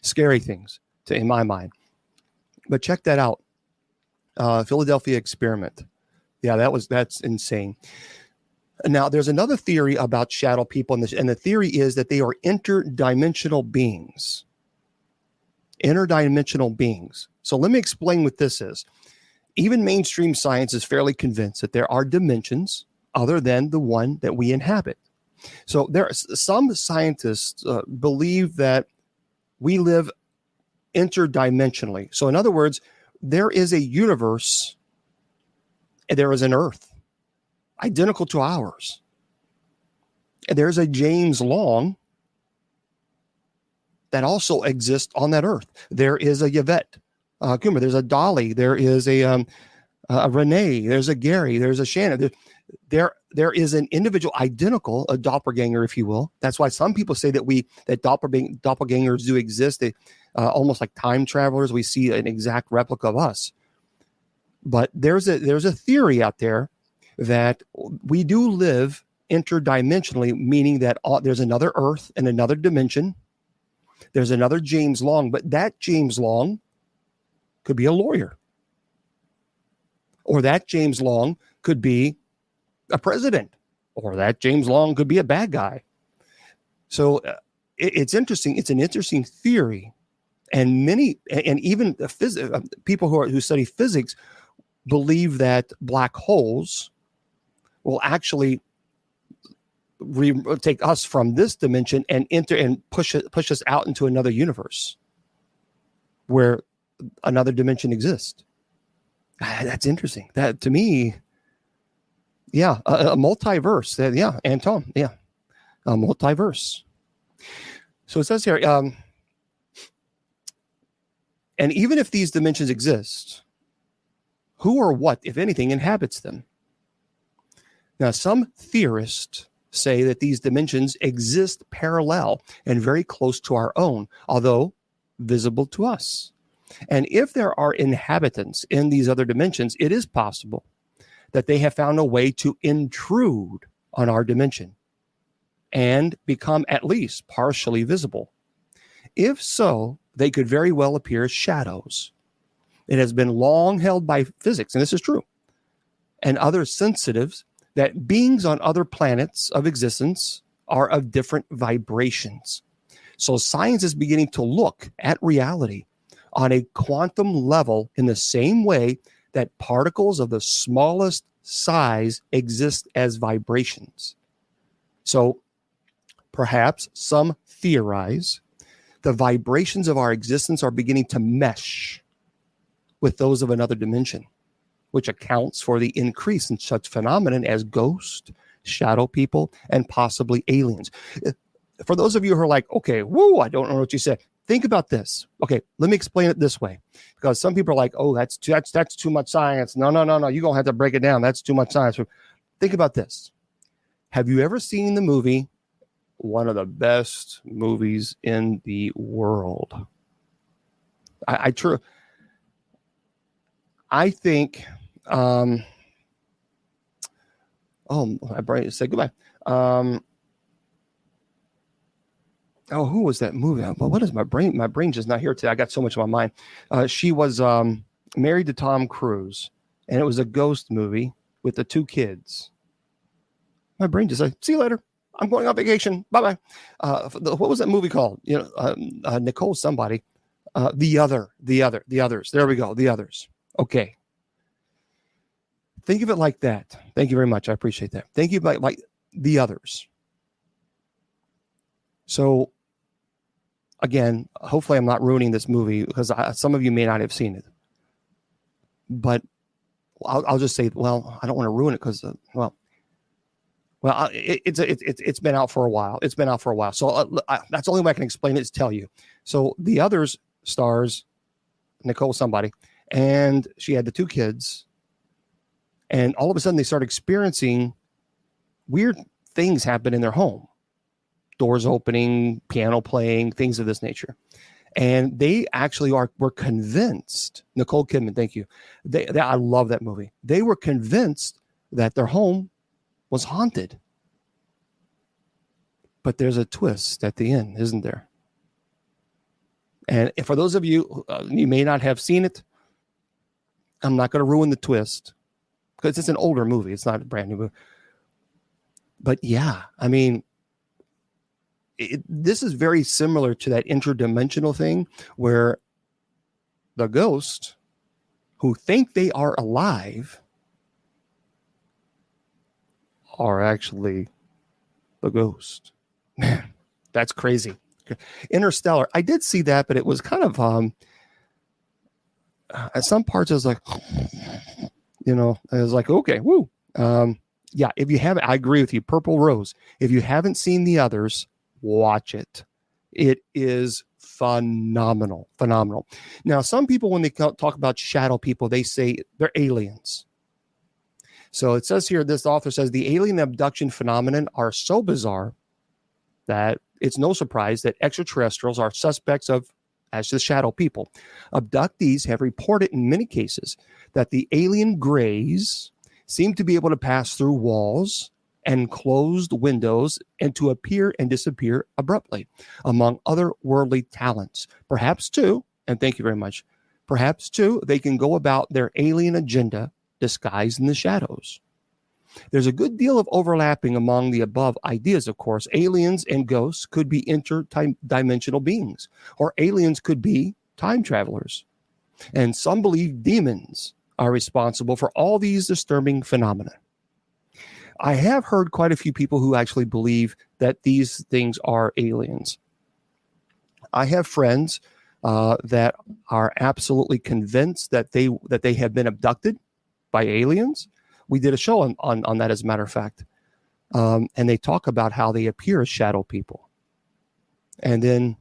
scary things, in my mind. But check that out. Philadelphia experiment. Yeah, that's insane. Now, there's another theory about shadow people, and the theory is that they are interdimensional beings. Interdimensional beings. So let me explain what this is. Even mainstream science is fairly convinced that there are dimensions other than the one that we inhabit. So there are some scientists believe that we live interdimensionally. So in other words, there is a universe and there is an Earth identical to ours. And there's a James Long that also exists on that Earth. There is a Yvette Coomer. There's a Dolly. There is a Renee. There's a Gary. There's a Shannon. There is an individual identical, a doppelganger, if you will. That's why some people say that doppelgangers do exist. They almost like time travelers. We see an exact replica of us. But there's a theory out there that we do live interdimensionally, meaning that there's another Earth and another dimension. There's another James Long, but that James Long could be a lawyer. Or that James Long could be a president. Or that James Long could be a bad guy. So it's interesting. It's an interesting theory. And even people who study physics believe that black holes will actually take us from this dimension and push us out into another universe where another dimension exists. That's interesting. That to me, yeah, a multiverse. Yeah, Anton. Yeah, a multiverse. So it says here, and even if these dimensions exist, who or what, if anything, inhabits them? Now, some theorists say that these dimensions exist parallel and very close to our own, although visible to us. And if there are inhabitants in these other dimensions, it is possible that they have found a way to intrude on our dimension and become at least partially visible. If so, they could very well appear as shadows. It has been long held by physics, and this is true, and other sensitives, that beings on other planets of existence are of different vibrations. So science is beginning to look at reality on a quantum level in the same way that particles of the smallest size exist as vibrations. So perhaps some theorize the vibrations of our existence are beginning to mesh with those of another dimension, which accounts for the increase in such phenomenon as ghosts, shadow people, and possibly aliens. For those of you who are like, okay, whoa, I don't know what you said. Think about this. Okay, let me explain it this way. Because some people are like, oh, that's too much science. No. You're going to have to break it down. That's too much science. Think about this. Have you ever seen the movie, one of the best movies in the world? I think, my brain said goodbye. Who was that movie? Well, what is my brain? My brain's just not here today. I got so much on my mind. She was married to Tom Cruise, and it was a ghost movie with the two kids. My brain just said, see you later. I'm going on vacation. Bye-bye. What was that movie called? Nicole somebody. The Others. There we go. The Others. Okay. Think of it like that. Thank you very much. I appreciate that. Think of it like The Others. So again, hopefully I'm not ruining this movie because some of you may not have seen it. But I'll just say, well, I don't want to ruin it because, it's been out for a while. It's been out for a while. So that's the only way I can explain it is tell you. So the others stars Nicole somebody, and she had the 2 kids. And all of a sudden they start experiencing weird things happen in their home. Doors opening, piano playing, things of this nature. And they actually were convinced, Nicole Kidman, thank you. I love that movie. They were convinced that their home was haunted. But there's a twist at the end, isn't there? And for those of you, you may not have seen it, I'm not going to ruin the twist because it's an older movie. It's not a brand new movie. But yeah, I mean, this is very similar to that interdimensional thing where the ghosts who think they are alive are actually the ghost. Man, that's crazy. Interstellar. I did see that, but it was kind of at some parts I was like, I was like, okay, woo. Yeah, if you haven't, I agree with you. Purple Rose. If you haven't seen the others, watch it. It is phenomenal. Now, some people, when they talk about shadow people, they say they're aliens. So it says here, this author says the alien abduction phenomenon are so bizarre that it's no surprise that extraterrestrials are suspects of as the shadow people. Abductees have reported in many cases that the alien grays seem to be able to pass through walls and closed windows and to appear and disappear abruptly, among other worldly talents. Perhaps, too, and thank you very much, perhaps, too, they can go about their alien agenda disguised in the shadows. There's a good deal of overlapping among the above ideas, of course. Aliens and ghosts could be interdimensional beings, or aliens could be time travelers. And some believe demons are responsible for all these disturbing phenomena. I have heard quite a few people who actually believe that these things are aliens. I have friends that are absolutely convinced that they have been abducted by aliens. We did a show on that, as a matter of fact. And they talk about how they appear as shadow people. And then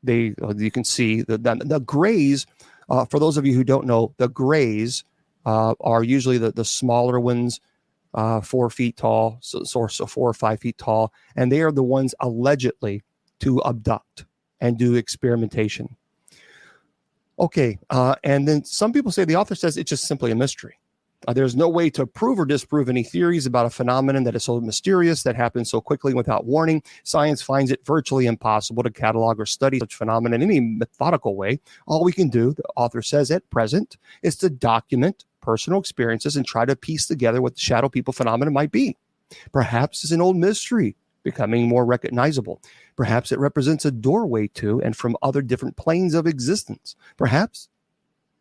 you can see the grays, for those of you who don't know, the grays are usually the smaller ones, 4 feet tall, so 4 or 5 feet tall. And they are the ones allegedly to abduct and do experimentation. Okay. And then some people say, the author says it's just simply a mystery. There's no way to prove or disprove any theories about a phenomenon that is so mysterious, that happens so quickly without warning. Science finds it virtually impossible to catalog or study such phenomena in any methodical way. All we can do, the author says at present, is to document personal experiences and try to piece together what the shadow people phenomenon might be. Perhaps it's an old mystery becoming more recognizable. Perhaps it represents a doorway to and from other different planes of existence. Perhaps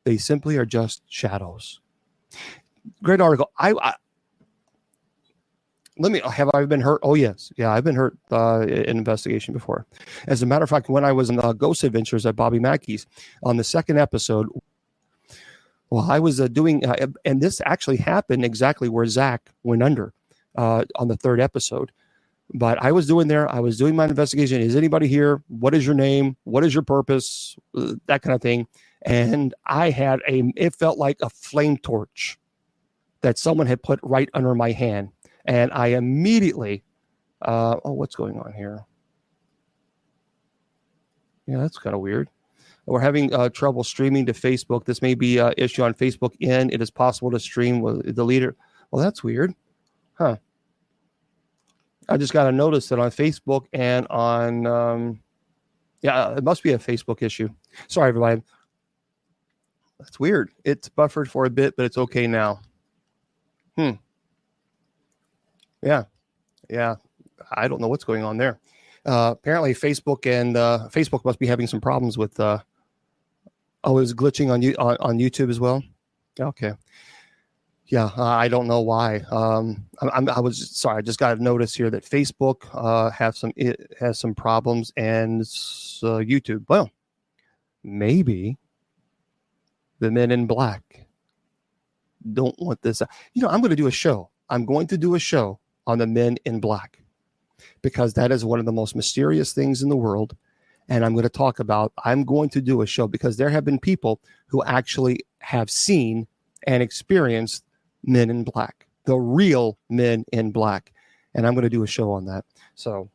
they simply are just shadows. Great article. Have I been hurt? Oh, yes. Yeah, I've been hurt in investigation before. As a matter of fact, when I was in Ghost Adventures at Bobby Mackey's on the 2nd episode, well, I was doing, and this actually happened exactly where Zach went under on the 3rd episode. But I was doing my investigation. Is anybody here? What is your name? What is your purpose? That kind of thing. And it felt like a flame torch that someone had put right under my hand. And I immediately, what's going on here? Yeah, that's kind of weird. We're having trouble streaming to Facebook. This may be an issue on Facebook. It is possible to stream with the leader. Well, that's weird. Huh. I just got a notice that on Facebook and on, it must be a Facebook issue. Sorry, everybody. That's weird. It's buffered for a bit, but it's okay now. Yeah. I don't know what's going on there. Apparently Facebook and Facebook must be having some problems with, it's glitching on YouTube as well. Okay. Yeah, I don't know why. I was sorry. I just got a notice here that Facebook has some problems, and YouTube. Well, maybe the Men in Black don't want this. I'm going to do a show. I'm going to do a show on the Men in Black because that is one of the most mysterious things in the world. And I'm going to do a show because there have been people who actually have seen and experienced Men in Black, the real Men in Black. And I'm going to do a show on that. So,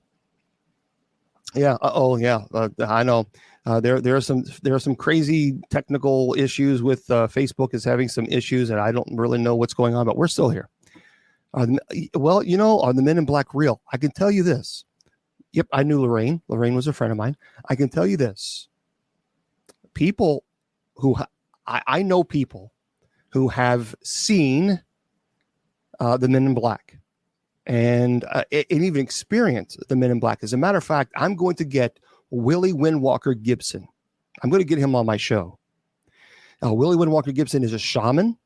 yeah. I know. There are some crazy technical issues with Facebook is having some issues, and I don't really know what's going on, but we're still here. Are the Men in Black real? I can tell you this. Yep, I knew Lorraine. Lorraine was a friend of mine. I can tell you this. People who I know people who have seen the Men in Black and even experienced the Men in Black. As a matter of fact, I'm going to get Willie Windwalker Gibson. I'm going to get him on my show. Willie Windwalker Gibson is a shaman,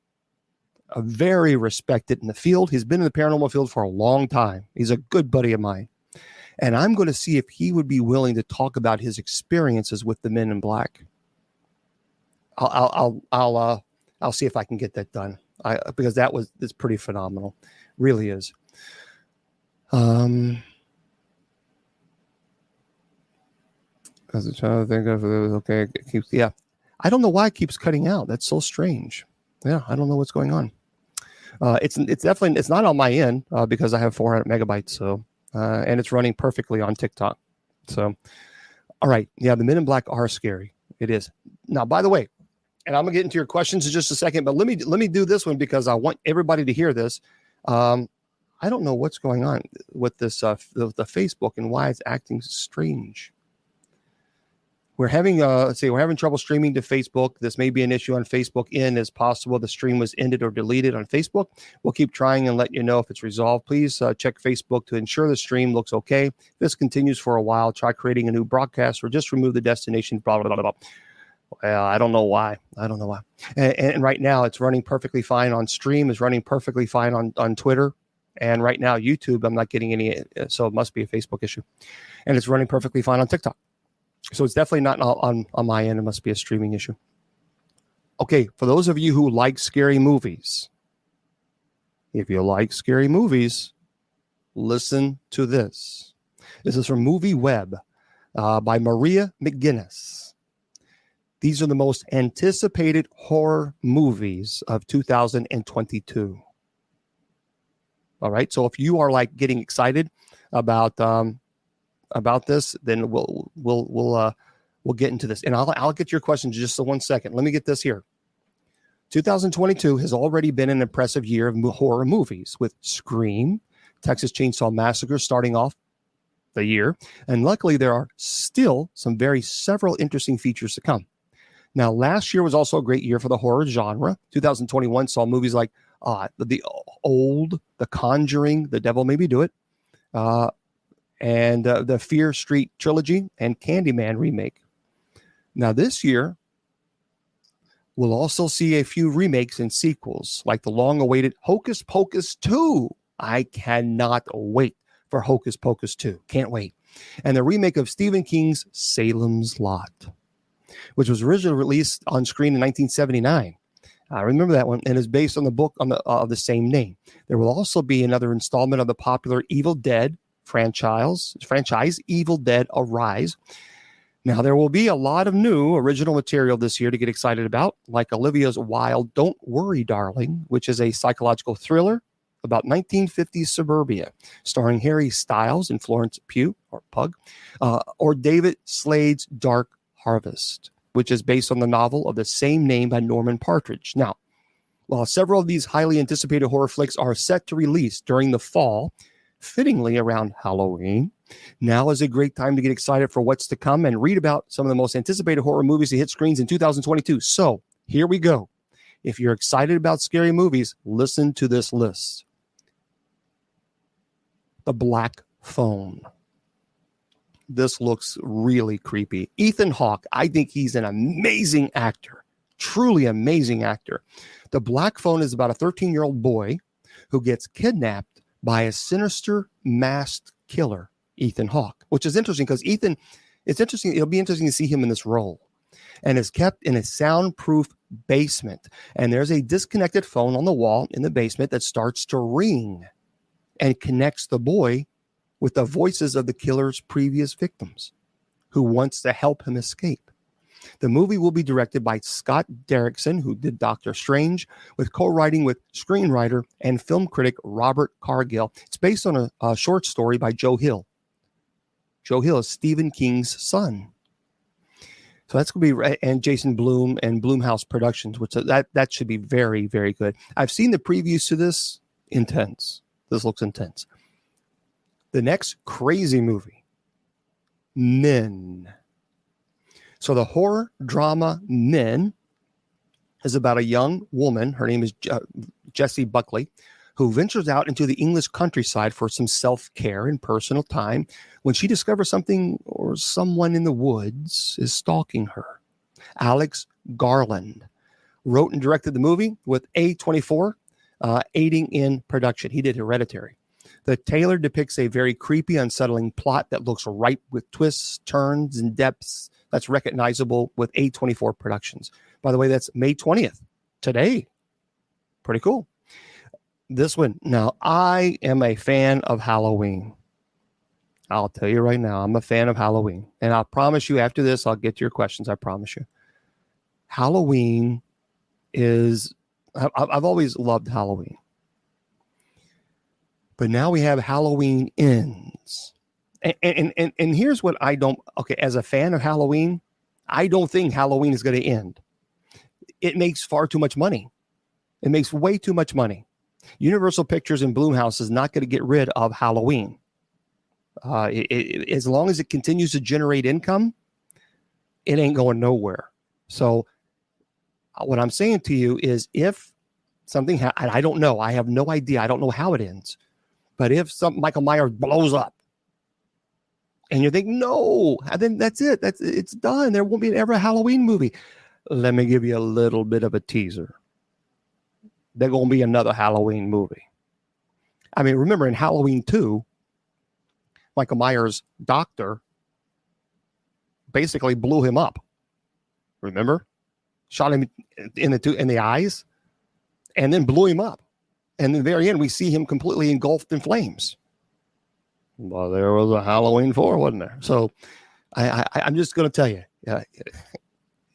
a very respected in the field. He's been in the paranormal field for a long time. He's a good buddy of mine. And I'm going to see if he would be willing to talk about his experiences with the Men in Black. I'll see if I can get that done. Because it's pretty phenomenal, really is. Because I'm trying to think of okay. It keeps, yeah, I don't know why it keeps cutting out. That's so strange. Yeah, I don't know what's going on. It's definitely not on my end because I have 400 megabytes. So. And it's running perfectly on TikTok. So, all right. Yeah, the Men in Black are scary. It is. Now, by the way, and I'm going to get into your questions in just a second, but let me do this one because I want everybody to hear this. I don't know what's going on with this, the Facebook and why it's acting strange. We're having trouble streaming to Facebook. This may be an issue on Facebook. As possible, the stream was ended or deleted on Facebook. We'll keep trying and let you know if it's resolved. Please check Facebook to ensure the stream looks okay. If this continues for a while, try creating a new broadcast or just remove the destination. Blah, blah, blah, blah. Well, I don't know why. And right now, it's running perfectly fine on stream. It's running perfectly fine on Twitter. And right now, YouTube, I'm not getting any. So it must be a Facebook issue. And it's running perfectly fine on TikTok. So it's definitely not on my end. It must be a streaming issue. Okay, for those of you who like scary movies, if you like scary movies, listen to this. This is from Movie Web by Maria McGinnis. These are the most anticipated horror movies of 2022. All right, so if you are like getting excited about this, then we'll get into this, and I'll get your questions in just 1 second. Let me get this here. 2022 has already been an impressive year of horror movies with Scream, Texas Chainsaw Massacre starting off the year, and luckily there are still several interesting features to come. Now, last year was also a great year for the horror genre. 2021 saw movies like The Old, The Conjuring, The Devil Made Me Do It, and the Fear Street trilogy and Candyman remake. Now, this year, we'll also see a few remakes and sequels, like the long-awaited Hocus Pocus 2. I cannot wait for Hocus Pocus 2. Can't wait. And the remake of Stephen King's Salem's Lot, which was originally released on screen in 1979. I remember that one, and is based on the book of the same name. There will also be another installment of the popular Evil Dead franchise, Evil Dead Arise. Now, there will be a lot of new original material this year to get excited about, like Olivia's wild Don't Worry, Darling, which is a psychological thriller about 1950s suburbia, starring Harry Styles and Florence Pugh, or Pug, or David Slade's Dark Harvest, which is based on the novel of the same name by Norman Partridge. Now, while several of these highly anticipated horror flicks are set to release during the fall, fittingly around Halloween, now is a great time to get excited for what's to come and read about some of the most anticipated horror movies to hit screens in 2022. So here we go. If you're excited about scary movies, listen to this list. The Black Phone. This looks really creepy. Ethan Hawke, I think he's an amazing actor. truly amazing actor. The Black Phone is about a 13-year-old boy who gets kidnapped by a sinister masked killer, Ethan Hawke, which is interesting because Ethan, it's interesting. It'll be interesting to see him in this role, and is kept in a soundproof basement. And there's a disconnected phone on the wall in the basement that starts to ring and connects the boy with the voices of the killer's previous victims, who wants to help him escape. The movie will be directed by Scott Derrickson, who did Doctor Strange, with co-writing with screenwriter and film critic Robert Cargill. It's based on a short story by Joe Hill. Joe Hill is Stephen King's son. So that's going to be, and Jason Blum and Blumhouse Productions, which that should be very, very good. I've seen the previews to this. Intense. This looks intense. The next crazy movie, Men. So the horror drama Men is about a young woman. Her name is Jessie Buckley, who ventures out into the English countryside for some self-care and personal time when she discovers something or someone in the woods is stalking her. Alex Garland wrote and directed the movie with A24 aiding in production. He did Hereditary. The trailer depicts a very creepy, unsettling plot that looks ripe with twists, turns, and depths that's recognizable with A24 Productions. By the way, that's May 20th, today. Pretty cool. This one, now, I am a fan of Halloween. I'll tell you right now, I'm a fan of Halloween. And I promise you, after this, I'll get to your questions. I promise you. Halloween is, I've always loved Halloween. But now we have Halloween Ends. And here's what I don't, okay, as a fan of Halloween, I don't think Halloween is going to end. It makes far too much money. It makes way too much money. Universal Pictures and Blumhouse is not going to get rid of Halloween. As long as it continues to generate income, it ain't going nowhere. So what I'm saying to you is if something, I don't know, I have no idea. I don't know how it ends. But if Michael Myers blows up and you think, no, then that's it. It's done. There won't be ever a Halloween movie. Let me give you a little bit of a teaser. There's going to be another Halloween movie. I mean, remember in Halloween 2, Michael Myers' doctor basically blew him up. Remember? Shot him in the eyes and then blew him up. And in the very end, we see him completely engulfed in flames. Well, there was a Halloween 4, wasn't there? So I'm just going to tell you,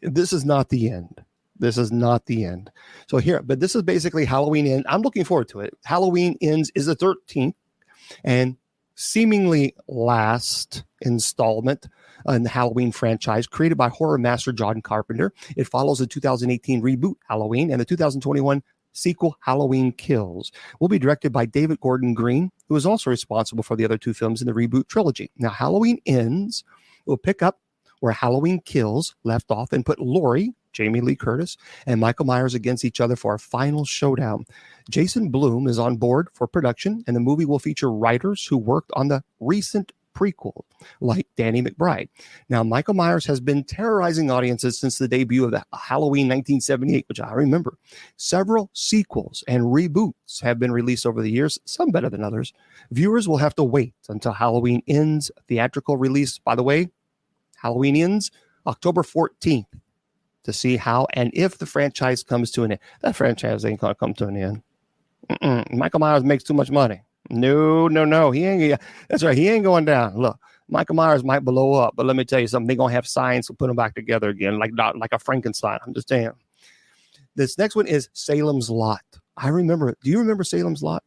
this is not the end. This is not the end. So here, but this is basically Halloween End. I'm looking forward to it. Halloween Ends is the 13th and seemingly last installment in the Halloween franchise created by horror master John Carpenter. It follows the 2018 reboot Halloween and the 2021 sequel Halloween Kills. Will be directed by David Gordon Green, who is also responsible for the other two films in the reboot trilogy. Now, Halloween Ends will pick up where Halloween Kills left off and put Laurie, Jamie Lee Curtis, and Michael Myers against each other for a final showdown. Jason Blum is on board for production, and the movie will feature writers who worked on the recent prequel, like Danny McBride. Now, Michael Myers has been terrorizing audiences since the debut of the Halloween 1978, which I remember. Several sequels and reboots have been released over the years, some better than others. Viewers will have to wait until Halloween Ends theatrical release. By the way, Halloween Ends October 14th to see how and if the franchise comes to an end. That franchise ain't going to come to an end. Michael Myers makes too much money. No. He ain't. That's right. He ain't going down. Look, Michael Myers might blow up, but let me tell you something. They're going to have science to put them back together again, like a Frankenstein. I'm just saying. This next one is Salem's Lot. I remember. Do you remember Salem's Lot?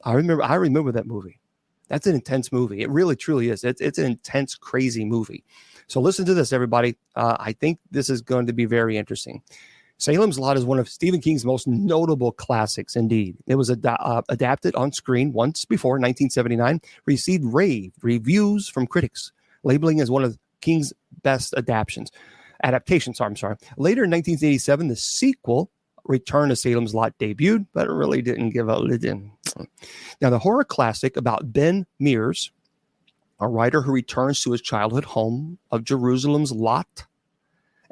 I remember that movie. That's an intense movie. It really, truly is. It's an intense, crazy movie. So listen to this, everybody. I think this is going to be very interesting. Salem's Lot is one of Stephen King's most notable classics, indeed. It was adapted on screen once before, 1979, received rave reviews from critics, labeling as one of King's best adaptations. I'm sorry. Later in 1987, the sequel, Return to Salem's Lot, debuted, but it really didn't give a lid. Now, the horror classic about Ben Mears, a writer who returns to his childhood home of Jerusalem's Lot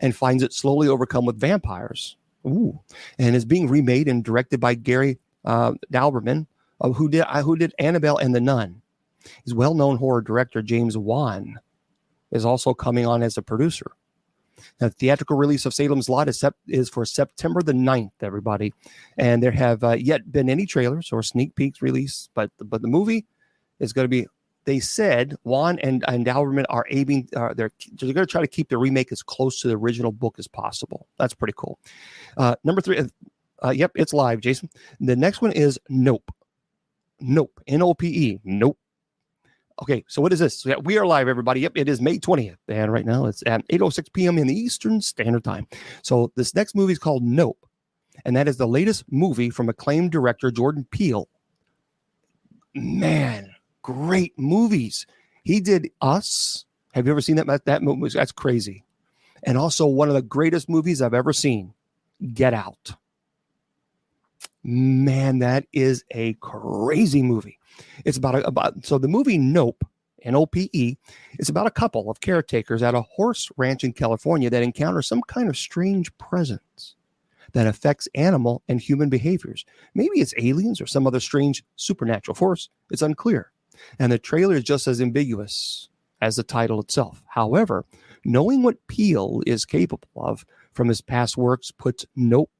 and finds it slowly overcome with vampires. Ooh, and is being remade and directed by Gary Dauberman, who did Annabelle and the Nun. His well-known horror director James Wan is also coming on as a producer. The theatrical release of Salem's Lot is for September the 9th, everybody. And there have yet been any trailers or sneak peeks released, but the movie is going to be, they said, Wan and Dauberman are aiming, they're going to try to keep the remake as close to the original book as possible. That's pretty cool. Number 3, yep, it's live, Jason. The next one is Nope. Nope, N-O-P-E, Nope. Okay, so what is this? So yeah, we are live, everybody. Yep, it is May 20th. And right now it's at 8:06 p.m. in the Eastern Standard Time. So this next movie is called Nope. And that is the latest movie from acclaimed director Jordan Peele. Man, great movies. He did Us. Have you ever seen that movie? That's crazy. And also one of the greatest movies I've ever seen, Get Out. Man, that is a crazy movie. It's about so the movie Nope, N-O-P-E, it's about a couple of caretakers at a horse ranch in California that encounter some kind of strange presence that affects animal and human behaviors. Maybe it's aliens or some other strange supernatural force. It's unclear. And the trailer is just as ambiguous as the title itself. However, knowing what Peele is capable of from his past works puts Nope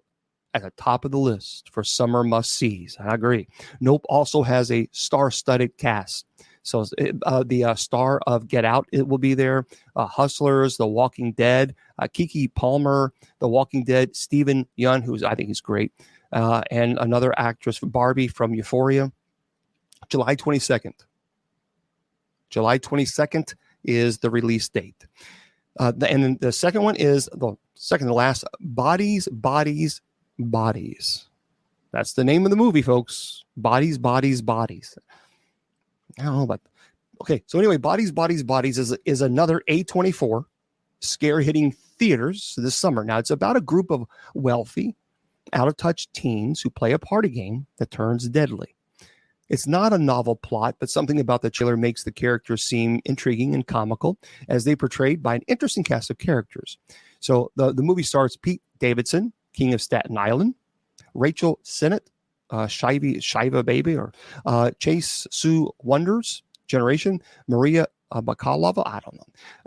at the top of the list for summer must-sees. I agree. Nope also has a star-studded cast. So the star of Get Out, it will be there. Hustlers, The Walking Dead, Keke Palmer, The Walking Dead, Steven Yeun, I think he's great, and another actress, Barbie from Euphoria. July 22nd. July 22nd is the release date. And then the second one is the second to last, Bodies. That's the name of the movie, folks. Bodies. I don't know about. Okay, so anyway, Bodies is another A24 scare hitting theaters this summer. Now it's about a group of wealthy, out of touch teens who play a party game that turns deadly. It's not a novel plot, but something about the trailer makes the characters seem intriguing and comical as they portrayed by an interesting cast of characters. So the movie stars Pete Davidson, King of Staten Island, Rachel Sennett, Shiva Baby, or Chase Sue Wonders, Generation, Maria Bakalova, I don't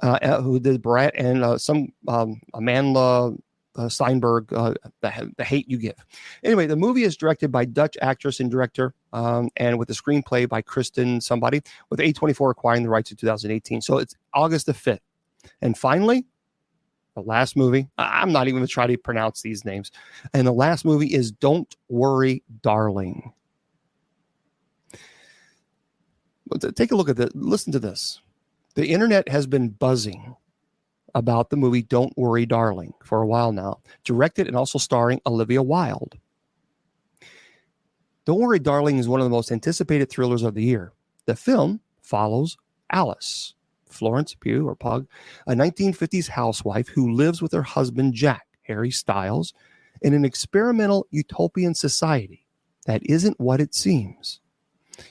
know, who did Brat, and some Amanda Steinberg, The Hate You Give. Anyway, the movie is directed by Dutch actress and director, and with the screenplay by Kristen somebody, with A24 acquiring the rights in 2018. So it's August the 5th. And finally, the last movie, I'm not even going to try to pronounce these names. And the last movie is Don't Worry, Darling. Take a look at this. Listen to this. The internet has been buzzing about the movie Don't Worry, Darling for a while now, directed and also starring Olivia Wilde. Don't Worry, Darling is one of the most anticipated thrillers of the year. The film follows Alice, Florence Pugh, or Pug, a 1950s housewife who lives with her husband, Jack, Harry Styles, in an experimental utopian society that isn't what it seems.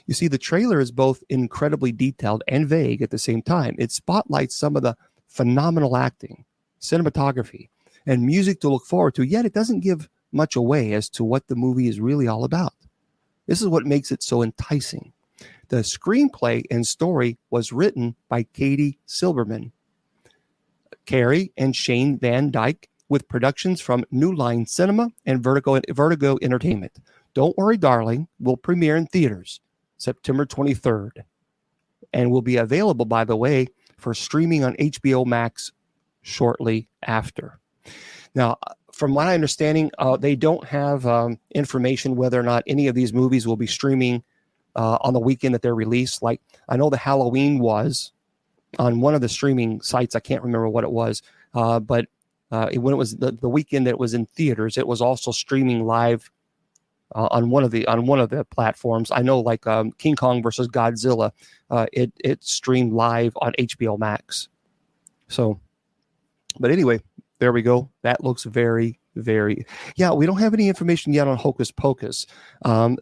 You see, the trailer is both incredibly detailed and vague at the same time. It spotlights some of the phenomenal acting, cinematography, and music to look forward to, yet it doesn't give much away as to what the movie is really all about. This is what makes it so enticing. The screenplay and story was written by Katie Silberman, Carrie, and Shane Van Dyke, with productions from New Line Cinema and Vertigo Entertainment. Don't Worry, Darling will premiere in theaters September 23rd and will be available, by the way, for streaming on HBO Max shortly after. Now, from my understanding, they don't have information whether or not any of these movies will be streaming on the weekend that they're released. Like, I know the Halloween was on one of the streaming sites. I can't remember what it was, but when it was the weekend that it was in theaters, it was also streaming live on one of the platforms. I know, like King Kong versus Godzilla, it streamed live on HBO Max. So, but anyway, there we go. That looks very, very. Yeah, we don't have any information yet on Hocus Pocus.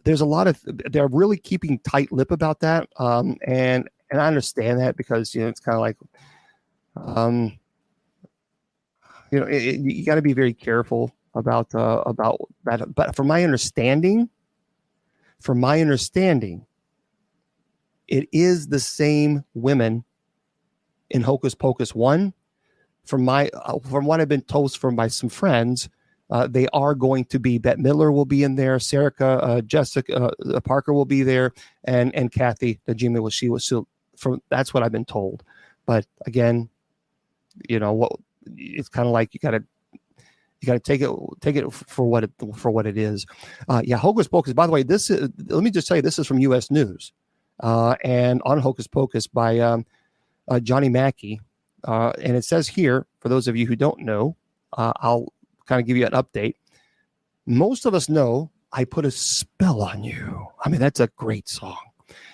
There's a lot of. They're really keeping tight lip about that, and I understand that because it's kind of like, You got to be very careful about that. But from my understanding, it is the same women in Hocus Pocus 1. From what I've been told from some friends, they are going to be Bette Midler will be in there, Serica, Jessica Parker will be there, and Kathy Najimy she was still that's what I've been told. But again, it's kind of like you got to take it for what it is. Hocus Pocus. By the way, let me just tell you, this is from U.S. News, and on Hocus Pocus by Johnny Mackey. And it says here, for those of you who don't know, I'll kind of give you an update. Most of us know I Put a Spell on You. I mean, that's a great song.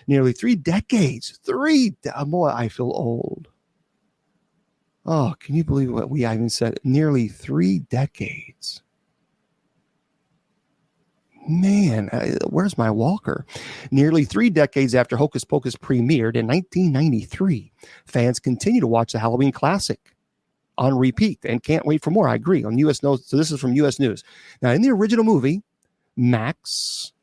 Nearly 3 decades. Boy, I feel old. Oh, can you believe what we even said? Nearly 3 decades. Man, where's my walker? Nearly 3 decades after Hocus Pocus premiered in 1993, fans continue to watch the Halloween classic on repeat and can't wait for more. I agree. On U.S. News. So this is from U.S. News. Now, in the original movie, Max,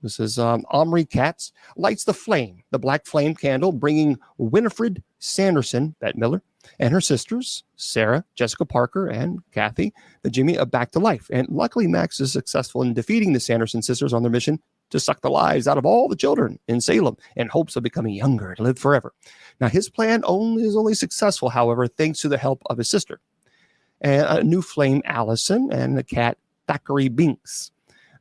this is Omri Katz, lights the black flame candle, bringing Winifred Sanderson, Bette Midler, and her sisters, Sarah, Jessica Parker, and Kathy Najimy, back to life. And luckily, Max is successful in defeating the Sanderson sisters on their mission to suck the lives out of all the children in Salem in hopes of becoming younger and live forever. Now, his plan is only successful, however, thanks to the help of his sister, and a new flame, Allison, and the cat, Thackeray Binks.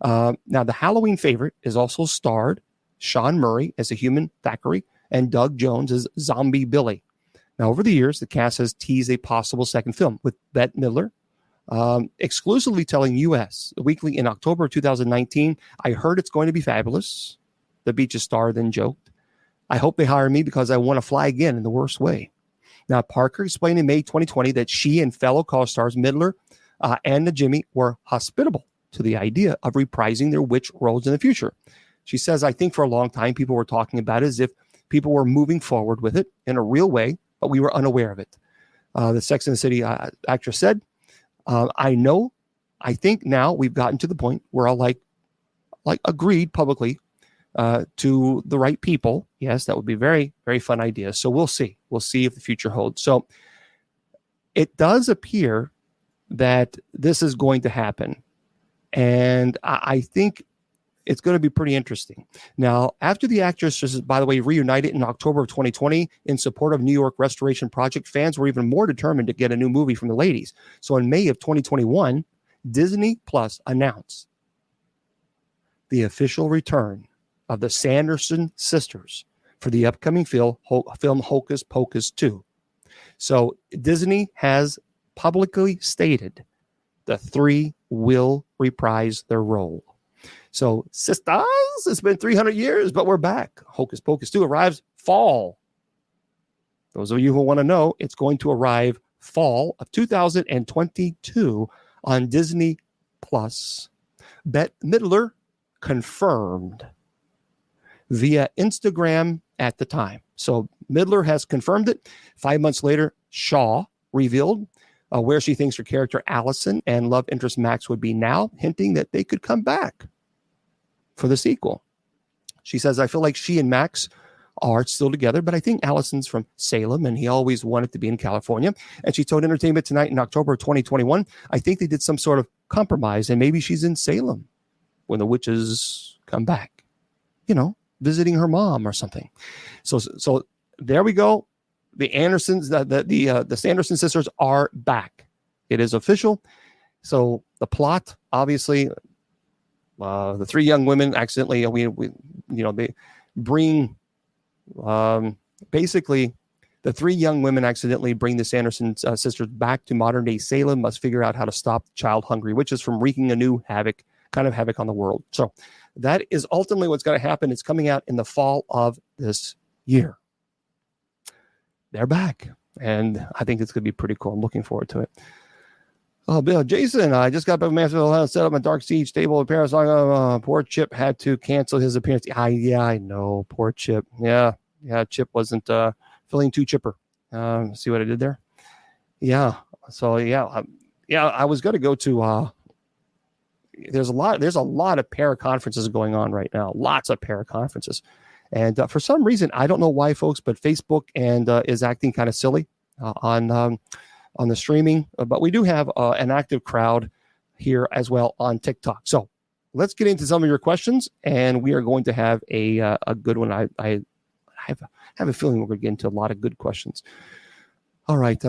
Now, the Halloween favorite is also starred Sean Murray as a human Thackeray and Doug Jones as Zombie Billy. Now, over the years, the cast has teased a possible second film with Bette Midler, exclusively telling U.S. Weekly in October of 2019, I heard it's going to be fabulous. The Beaches star then joked, I hope they hire me because I want to fly again in the worst way. Now, Parker explained in May 2020 that she and fellow co-stars Midler and Najimy were hospitable to the idea of reprising their witch roles in the future. She says, I think for a long time people were talking about it as if people were moving forward with it in a real way, but we were unaware of it. The Sex and the City actress said, I think now we've gotten to the point where I'll like agreed publicly to the right people. Yes, that would be very, very fun idea. So we'll see. We'll see if the future holds. So it does appear that this is going to happen. And I think it's going to be pretty interesting. Now, after the actress was, by the way, reunited in October of 2020 in support of New York Restoration Project, fans were even more determined to get a new movie from the ladies. So in May of 2021, Disney Plus announced the official return of the Sanderson sisters for the upcoming film Hocus Pocus 2. So Disney has publicly stated the 3 will reprise their role. So, sisters, it's been 300 years, but we're back. Hocus Pocus 2 arrives fall. Those of you who want to know, it's going to arrive fall of 2022 on Disney Plus. Bette Midler confirmed via Instagram at the time. So Midler has confirmed it. 5 months later, Shaw revealed where she thinks her character Allison and love interest Max would be now, hinting that they could come back for the sequel. She says, I feel like she and Max are still together, but I think Allison's from Salem and he always wanted to be in California. And she told Entertainment Tonight in October of 2021, I think they did some sort of compromise and maybe she's in Salem when the witches come back, visiting her mom or something. So there we go. The Andersons, the Sanderson sisters are back. It is official. So the plot, obviously, the 3 young women accidentally, they bring, basically, the 3 young women accidentally bring the Sanderson sisters back to modern day Salem, must figure out how to stop child-hungry witches from wreaking a new havoc on the world. So that is ultimately what's going to happen. It's coming out in the fall of this year. They're back, and I think it's going to be pretty cool. I'm looking forward to it. Oh, Bill, Jason, I just got back from Mansfield, set up a Dark Siege table in Paris. Poor Chip had to cancel his appearance. I know, poor Chip. Yeah, Chip wasn't feeling too chipper. See what I did there? Yeah. So, yeah, I was going to go to. There's a lot of para conferences going on right now. Lots of para conferences, and for some reason, I don't know why, folks, but Facebook and is acting kind of silly on the streaming. But we do have an active crowd here as well on TikTok. So let's get into some of your questions, and we are going to have a good one. I have a feeling we're going to get into a lot of good questions. All right.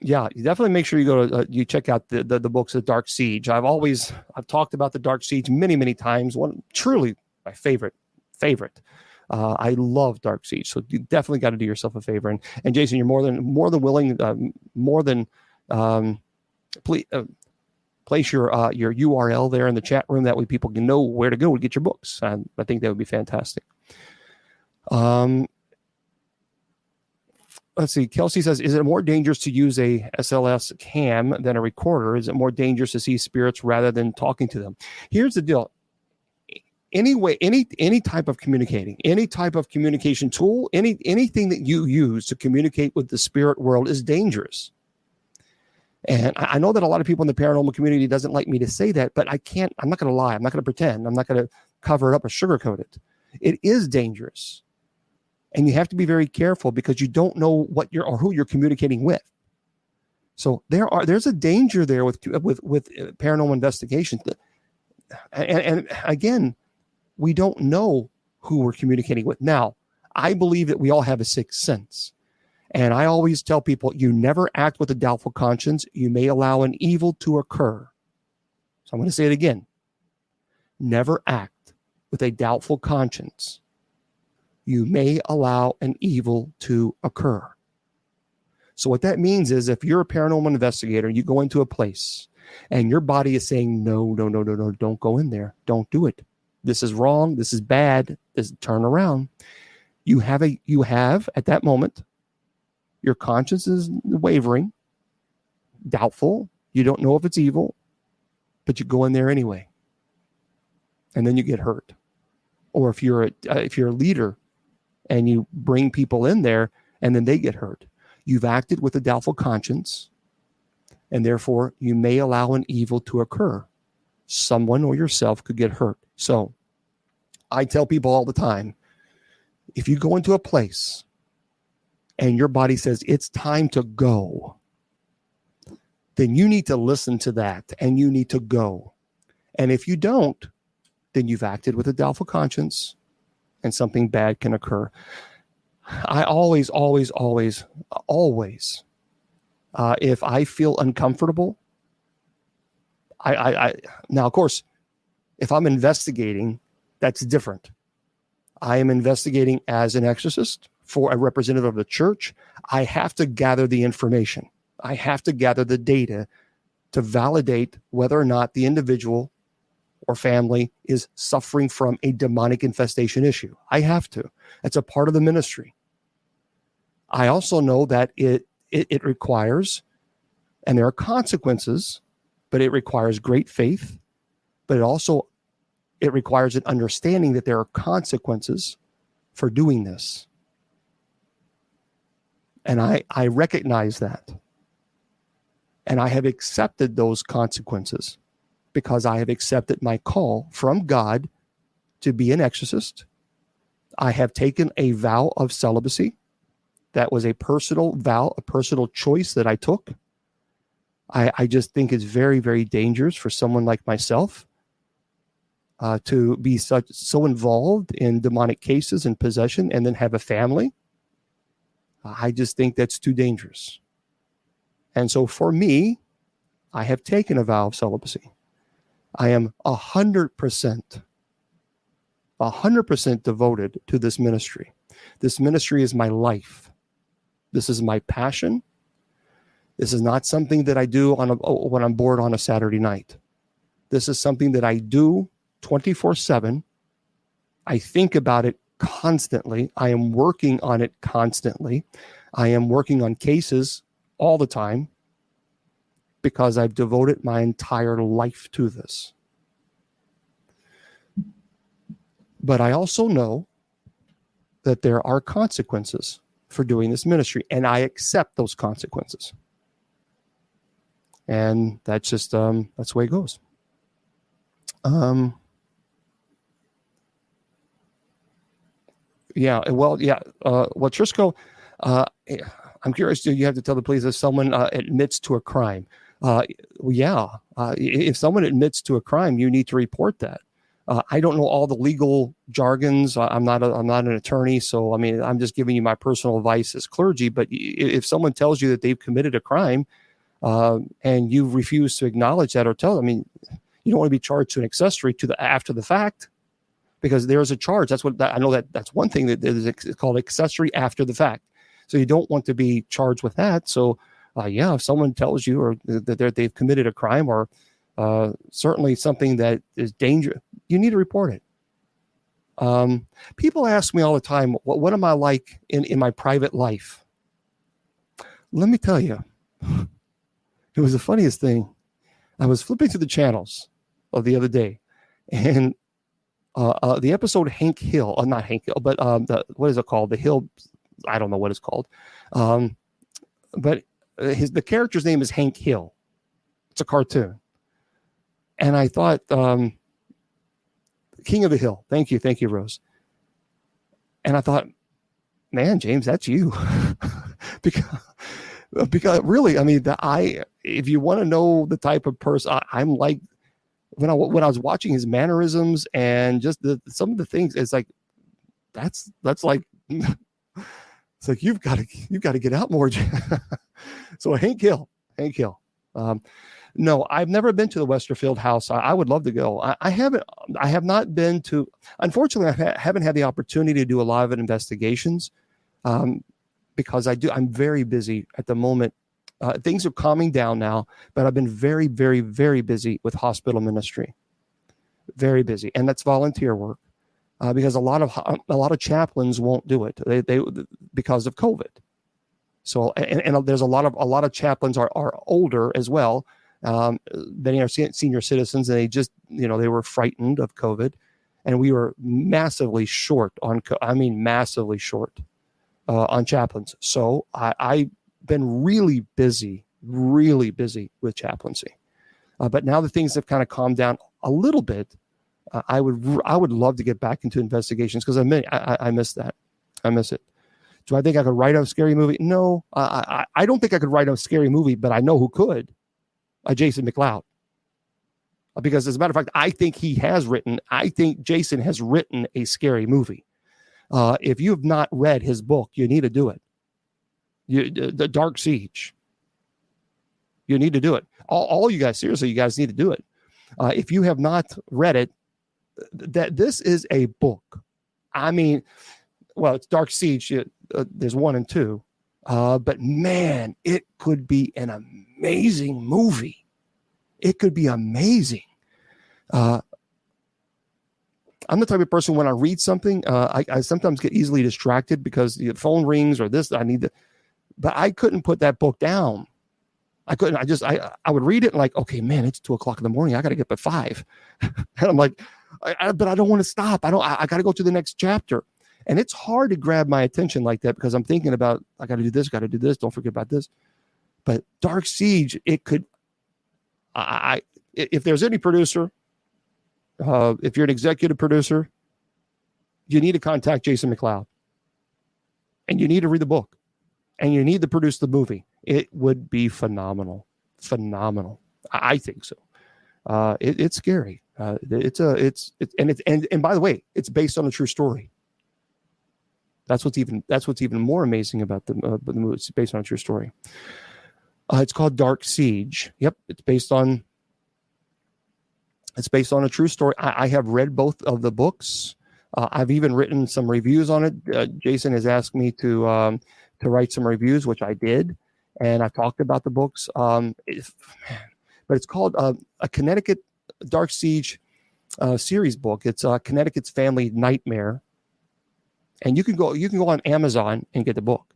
Yeah, you definitely make sure you go to you check out the books of Dark Siege. I've talked about the Dark Siege many times. One truly my favorite. I love Dark Siege, so you definitely got to do yourself a favor. And Jason, you're more than willing, please place your URL there in the chat room. That way people can know where to go to get your books. I think that would be fantastic. Let's see. Kelsey says, is it more dangerous to use a SLS cam than a recorder? Is it more dangerous to see spirits rather than talking to them? Here's the deal. Anyway, any type of communicating, any type of communication tool, anything that you use to communicate with the spirit world is dangerous. And I know that a lot of people in the paranormal community doesn't like me to say that, but I'm not going to lie. I'm not going to pretend. I'm not going to cover it up or sugarcoat it. It is dangerous. And you have to be very careful because you don't know who you're communicating with. So there's a danger there with paranormal investigation. And again, we don't know who we're communicating with. Now, I believe that we all have a sixth sense. And I always tell people, you never act with a doubtful conscience. You may allow an evil to occur. So I'm going to say it again. Never act with a doubtful conscience. You may allow an evil to occur. So what that means is if you're a paranormal investigator, you go into a place and your body is saying, no, don't go in there. Don't do it. This is wrong. This is bad. Turn around. You have at that moment, your conscience is wavering, doubtful. You don't know if it's evil, but you go in there anyway. And then you get hurt. Or if you're a leader, and you bring people in there and then they get hurt. You've acted with a doubtful conscience, and therefore you may allow an evil to occur. Someone or yourself could get hurt. So I tell people all the time, if you go into a place and your body says it's time to go, then you need to listen to that and you need to go. And if you don't, then you've acted with a doubtful conscience, and something bad can occur. I always, if I feel uncomfortable, now, of course, if I'm investigating, that's different. I am investigating as an exorcist for a representative of the church. I have to gather the information. I have to gather the data to validate whether or not the individual or family is suffering from a demonic infestation issue. I have to. That's a part of the ministry. I also know that it requires, and there are consequences, but it requires great faith, but it requires an understanding that there are consequences for doing this. And I recognize that. And I have accepted those consequences, because I have accepted my call from God to be an exorcist. I have taken a vow of celibacy. That was a personal vow, a personal choice that I took. I just think it's very, very dangerous for someone like myself to be so involved in demonic cases and possession and then have a family. I just think that's too dangerous. And so for me, I have taken a vow of celibacy. I am 100% devoted to this ministry. This ministry is my life. This is my passion. This is not something that I do when I'm bored on a Saturday night. This is something that I do 24/7. I think about it constantly. I am working on it constantly. I am working on cases all the time, because I've devoted my entire life to this. But I also know that there are consequences for doing this ministry, and I accept those consequences. And that's just that's the way it goes. Yeah, well, yeah. Well, Trisco, I'm curious. Do you have to tell the police if someone admits to a crime? Well, yeah. If someone admits to a crime, you need to report that. I don't know all the legal jargons. I'm not an attorney, so I mean, I'm just giving you my personal advice as clergy. But if someone tells you that they've committed a crime, and you refuse to acknowledge that or tell them, I mean, you don't want to be charged to an accessory to the after the fact, because there is a charge. That's what I know. That's one thing that is called accessory after the fact. So you don't want to be charged with that. So yeah, if someone tells you or that they've committed a crime or certainly something that is dangerous, you need to report it. People ask me all the time, what am I like in my private life? Let me tell you, it was the funniest thing. I was flipping through the channels of the other day, and the episode Hank Hill, not Hank Hill, but what is it called? The Hill, I don't know what it's called. But the character's name is Hank Hill. It's a cartoon. And I thought, King of the Hill. Thank you, Rose. And I thought, man, James, that's you. because really, I mean, if you want to know the type of person I'm like, when I was watching his mannerisms and just some of the things, it's like that's like it's like you've got to get out more. So Hank Hill. No, I've never been to the Westerfield house. I would love to go. I have not been to. Unfortunately, I haven't had the opportunity to do a lot of investigations because I'm very busy at the moment. Things are calming down now, but I've been very, very, very busy with hospital ministry. Very busy, and that's volunteer work because a lot of chaplains won't do it. They because of COVID. So and there's a lot of chaplains are older as well. Many are senior citizens, and they just they were frightened of COVID, and we were massively short on chaplains. So I've been really busy with chaplaincy. But now that things have kind of calmed down a little bit, I would love to get back into investigations because I miss that. I miss it. Do I think I could write a scary movie? No, I don't think I could write a scary movie, but I know who could. Jason McLeod. Because as a matter of fact, I think Jason has written a scary movie. If you have not read his book, you need to do it. The Dark Siege. You need to do it. All you guys, seriously, you guys need to do it. If you have not read it, this is a book. I mean, well, it's Dark Siege. There's 1 and 2. But man, it could be an amazing movie. It could be amazing. I'm the type of person when I read something, I sometimes get easily distracted because the phone rings or this. But I couldn't put that book down. I couldn't. I would read it and like, okay, man, it's 2:00 in the morning. I got to get up at 5, and I'm like, but I don't want to stop. I got to go to the next chapter. And it's hard to grab my attention like that because I'm thinking about, I got to do this, don't forget about this. But Dark Siege, it could, if there's any producer, if you're an executive producer, you need to contact Jason McLeod. And you need to read the book. And you need to produce the movie. It would be phenomenal. Phenomenal. I think so. It's scary. And by the way, it's based on a true story. That's what's even more amazing about the movie. It's based on a true story. It's called Dark Siege. Yep, it's based on a true story. I have read both of the books. I've even written some reviews on it. Jason has asked me to write some reviews, which I did, and I've talked about the books. But it's called a Connecticut Dark Siege series book. It's Connecticut's Family Nightmare. And you can go on Amazon and get the book.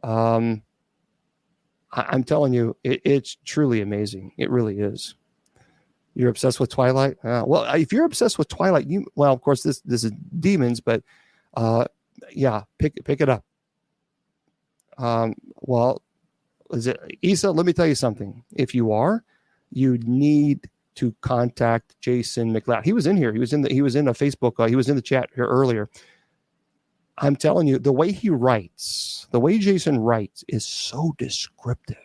I'm telling you, it's truly amazing. It really is. You're obsessed with Twilight? Well, if you're obsessed with Twilight, of course, this is demons, but yeah, pick it up. Well, is it Isa? Let me tell you something. If you are, you need to contact Jason McLeod. He was in here. He was in a Facebook. He was in the chat here earlier. I'm telling you, the way he writes, the way Jason writes is so descriptive.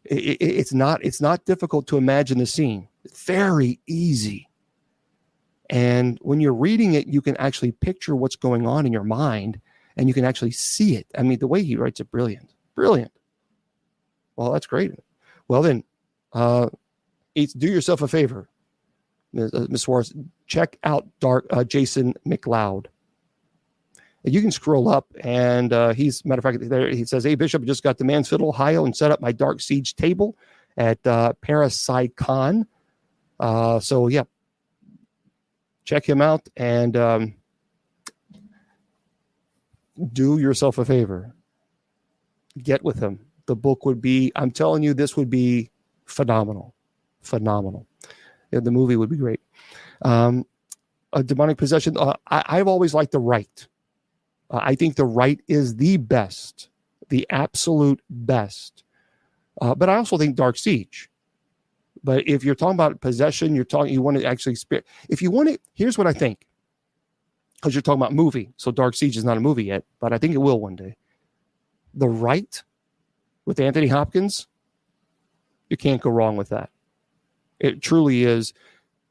It's not difficult to imagine the scene. It's very easy. And when you're reading it, you can actually picture what's going on in your mind, and you can actually see it. I mean, the way he writes it, brilliant. Well, that's great. Well, then, do yourself a favor, Ms. Suarez. Check out Jason McLeod. You can scroll up, and he's, matter of fact, there he says, "Hey, Bishop, I just got to Mansfield, Ohio, and set up my Dark Siege table at Parapsychon." So, yeah, check him out and do yourself a favor. Get with him. The book would be, I'm telling you, this would be phenomenal. Yeah, the movie would be great. A demonic possession. I've always liked The Rite. I think The Rite is the best, the absolute best. But I also think Dark Siege. But if you're talking about possession, you want to actually experience. If you want it, here's what I think. Because you're talking about movie. So Dark Siege is not a movie yet, but I think it will one day. The Rite with Anthony Hopkins, you can't go wrong with that. It truly is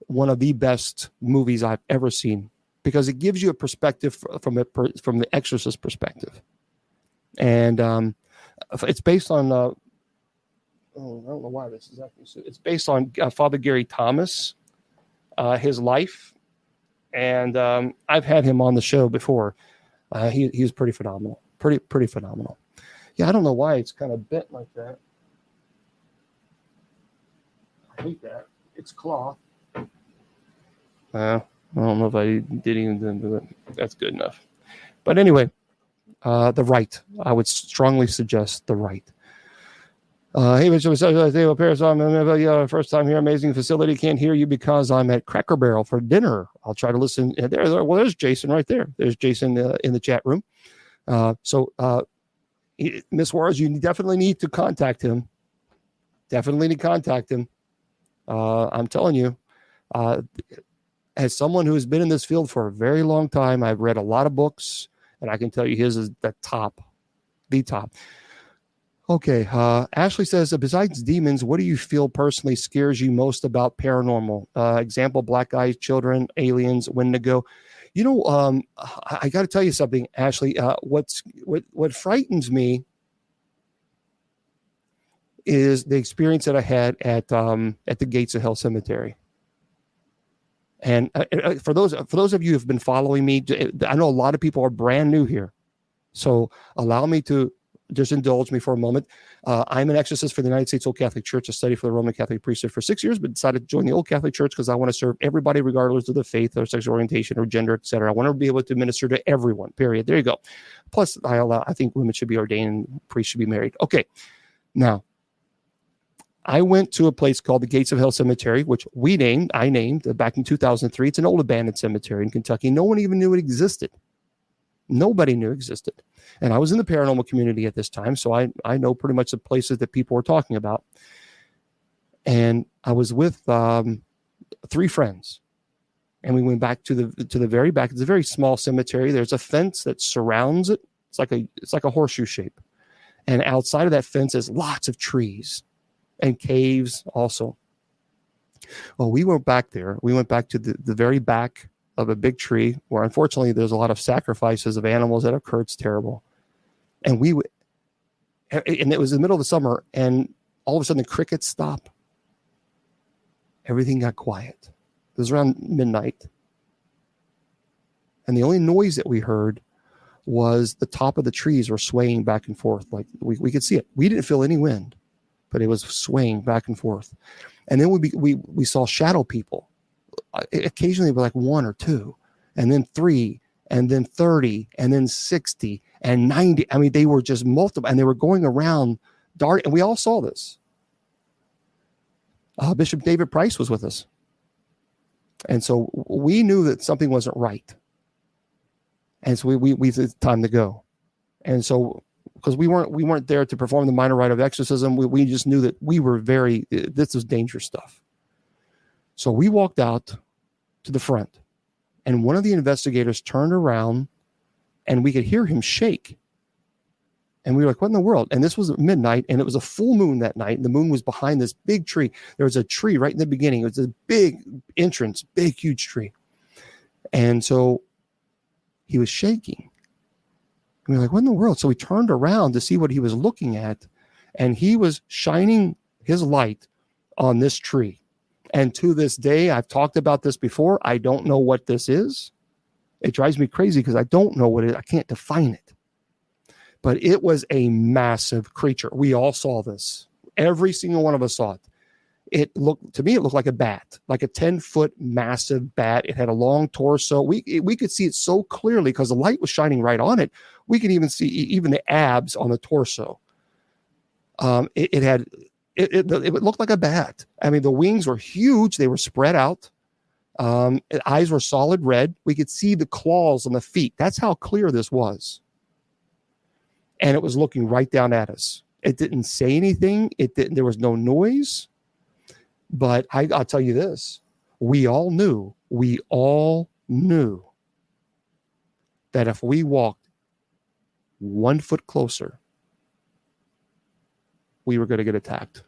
one of the best movies I've ever seen, because it gives you a perspective from the Exorcist perspective. And it's based on, I don't know why this is happening. It's based on Father Gary Thomas, his life. And I've had him on the show before. He's pretty phenomenal. Pretty phenomenal. Yeah, I don't know why it's kind of bent like that. I hate that. It's cloth. I don't know if I did even do it. That's good enough. But anyway, The Rite. I would strongly suggest The Rite. Hey, Bishop, first time here, amazing facility. Can't hear you because I'm at Cracker Barrel for dinner. I'll try to listen. There's Jason right there. There's Jason in the chat room. Miss Suarez, you definitely need to contact him. I'm telling you, as someone who has been in this field for a very long time, I've read a lot of books, and I can tell you his is the top. Okay, Ashley says, besides demons, what do you feel personally scares you most about paranormal? Example, black eyes, children, aliens, Wendigo. You know, I got to tell you something, Ashley. What frightens me is the experience that I had at the Gates of Hell Cemetery. And for those of you who have been following me, I know a lot of people are brand new here, so allow me to just indulge me for a moment. I'm an exorcist for the United States Old Catholic Church. I studied for the Roman Catholic priesthood for 6 years, but decided to join the Old Catholic Church because I want to serve everybody regardless of their faith or sexual orientation or gender, etc. I want to be able to minister to everyone, period. There you go. Plus, I think women should be ordained and priests should be married. Okay. Now, I went to a place called the Gates of Hell Cemetery, which I named back in 2003. It's an old abandoned cemetery in Kentucky. No one even knew it existed. Nobody knew existed. And I was in the paranormal community at this time, so I know pretty much the places that people were talking about. And I was with 3 friends, and we went back to the very back. It's a very small cemetery. There's a fence that surrounds it. It's like a horseshoe shape. And outside of that fence is lots of trees and caves also. Well, we went back there. We went back to the very back of a big tree where unfortunately there's a lot of sacrifices of animals that occurred. It's terrible. And it was the middle of the summer, and all of a sudden the crickets stopped. Everything got quiet. It was around midnight. And the only noise that we heard was the top of the trees were swaying back and forth. Like we could see it. We didn't feel any wind, but it was swaying back and forth. And then we saw shadow people. Occasionally it was like 1 or 2, and then 3, and then 30, and then 60 and 90. I mean, they were just multiple, and they were going around dark, and we all saw this. Bishop David Price was with us. And so we knew that something wasn't right. And so we it's time to go. And so because we weren't there to perform the minor rite of exorcism. We just knew that we were this was dangerous stuff. So we walked out to the front, and one of the investigators turned around, and we could hear him shake. And we were like, what in the world? And this was at midnight, and it was a full moon that night. And the moon was behind this big tree. There was a tree right in the beginning. It was a big entrance, big, huge tree. And so he was shaking. We were like, what in the world? So we turned around to see what he was looking at, and he was shining his light on this tree. And to this day, I've talked about this before. I don't know what this is. It drives me crazy because I don't know what it is. I can't define it. But it was a massive creature. We all saw this. Every single one of us saw it. To me, it looked like a bat, like a 10-foot massive bat. It had a long torso. We could see it so clearly because the light was shining right on it. We could even see even the abs on the torso. It looked like a bat. I mean, the wings were huge. They were spread out. Eyes were solid red. We could see the claws on the feet. That's how clear this was. And it was looking right down at us. It didn't say anything. There was no noise. But I'll tell you this. We all knew that if we walked 1 foot closer, we were going to get attacked.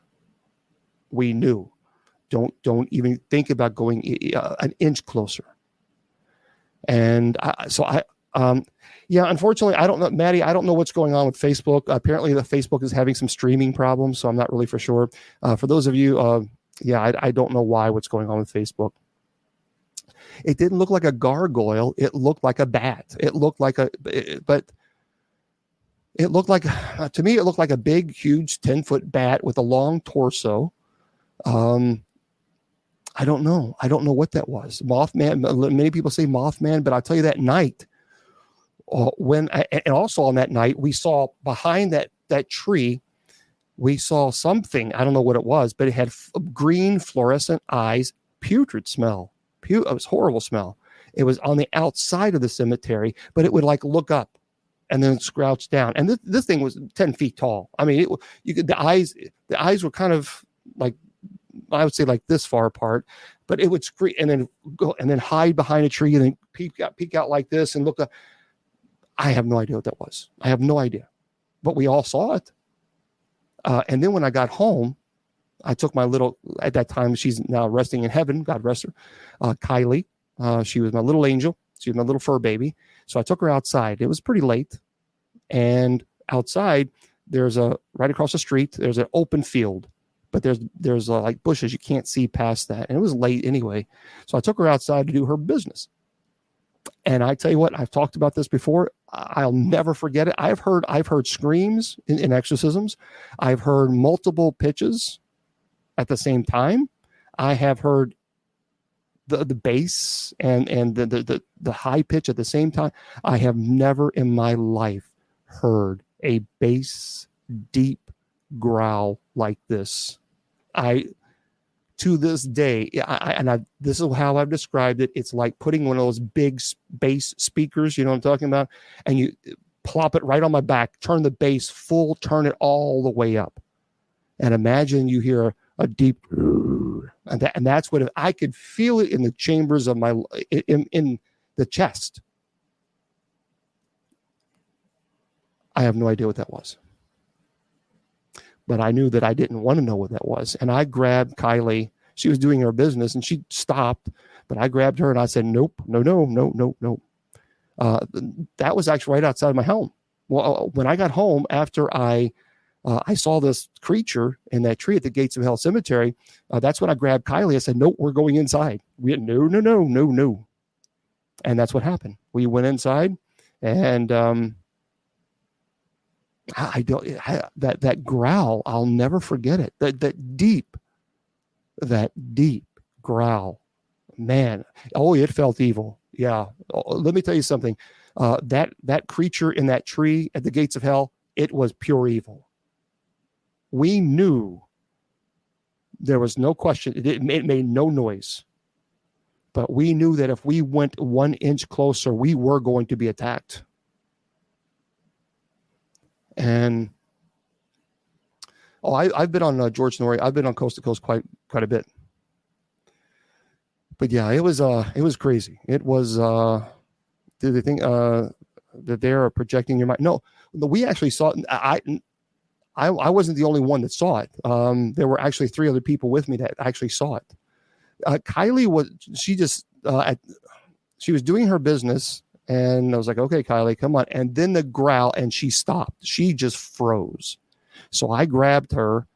We knew. Don't even think about going an inch closer. And unfortunately, I don't know, Maddie, I don't know what's going on with Facebook. Apparently, the Facebook is having some streaming problems, so I'm not really for sure. For those of you, I don't know what's going on with Facebook. It didn't look like a gargoyle. It looked like a bat. It looked like to me, it looked like a big, huge 10-foot bat with a long torso. I don't know. I don't know what that was. Mothman. Many people say Mothman, but I'll tell you that night, and also on that night, we saw behind that tree, we saw something. I don't know what it was, but it had green fluorescent eyes, putrid smell. It was horrible smell. It was on the outside of the cemetery, but it would like look up and then scrouch down. And this thing was 10 feet tall. I mean, the eyes were kind of like, I would say like this far apart, but it would scream and then go and then hide behind a tree and then peek out like this and look up. I have no idea what that was. I have no idea, but we all saw it. And then when I got home, I took my little, at that time, she's now resting in heaven, God rest her, Kylie. She was my little angel. She was my little fur baby. So I took her outside. It was pretty late. And outside, right across the street, there's an open field. But there's like bushes. You can't see past that. And it was late anyway. So I took her outside to do her business. And I tell you what, I've talked about this before. I'll never forget it. I've heard screams in exorcisms. I've heard multiple pitches at the same time. I have heard the bass and the high pitch at the same time. I have never in my life heard a bass deep growl like this. To this day, this is how I've described it. It's like putting one of those big bass speakers, you know what I'm talking about, and you plop it right on my back, turn the bass full, turn it all the way up, and imagine you hear a deep, and that's what I could feel it in the chambers of in the chest. I have no idea what that was. But I knew that I didn't want to know what that was. And I grabbed Kylie. She was doing her business and she stopped, but I grabbed her and I said, nope, no. That was actually right outside my home. Well, when I got home after I saw this creature in that tree at the Gates of Hell Cemetery, that's when I grabbed Kylie. I said, nope, we're going inside. No. And that's what happened. We went inside and, that growl, I'll never forget it. That deep growl, man. Oh, it felt evil. Yeah. Let me tell you something. That creature in that tree at the Gates of Hell, it was pure evil. We knew there was no question. It made no noise, but we knew that if we went 1 inch closer, we were going to be attacked. And I've been on George Norrie. I've been on Coast to Coast quite a bit. But yeah, it was crazy. It was. Do they think that they're projecting your mind? No, we actually saw it. I wasn't the only one that saw it. There were actually 3 other people with me that actually saw it. Kylie she was doing her business, and I was like, okay, Kylie, come on. And then the growl, and she stopped. She just froze. So I grabbed her,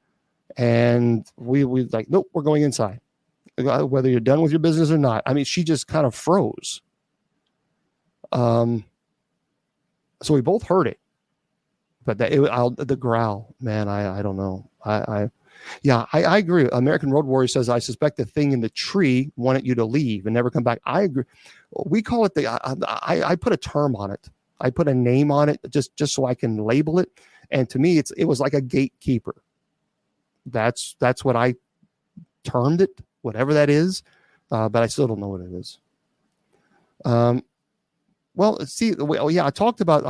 and we like, nope, we're going inside. Whether you're done with your business or not. I mean, she just kind of froze. So we both heard it, but the growl, man, I don't know. I agree. American Road Warrior says, I suspect the thing in the tree wanted you to leave and never come back. I agree. We call it I put a term on it. I put a name on it just so I can label it. And to me, it was like a gatekeeper. That's what I termed it, whatever that is. But I still don't know what it is. Well, see, I talked about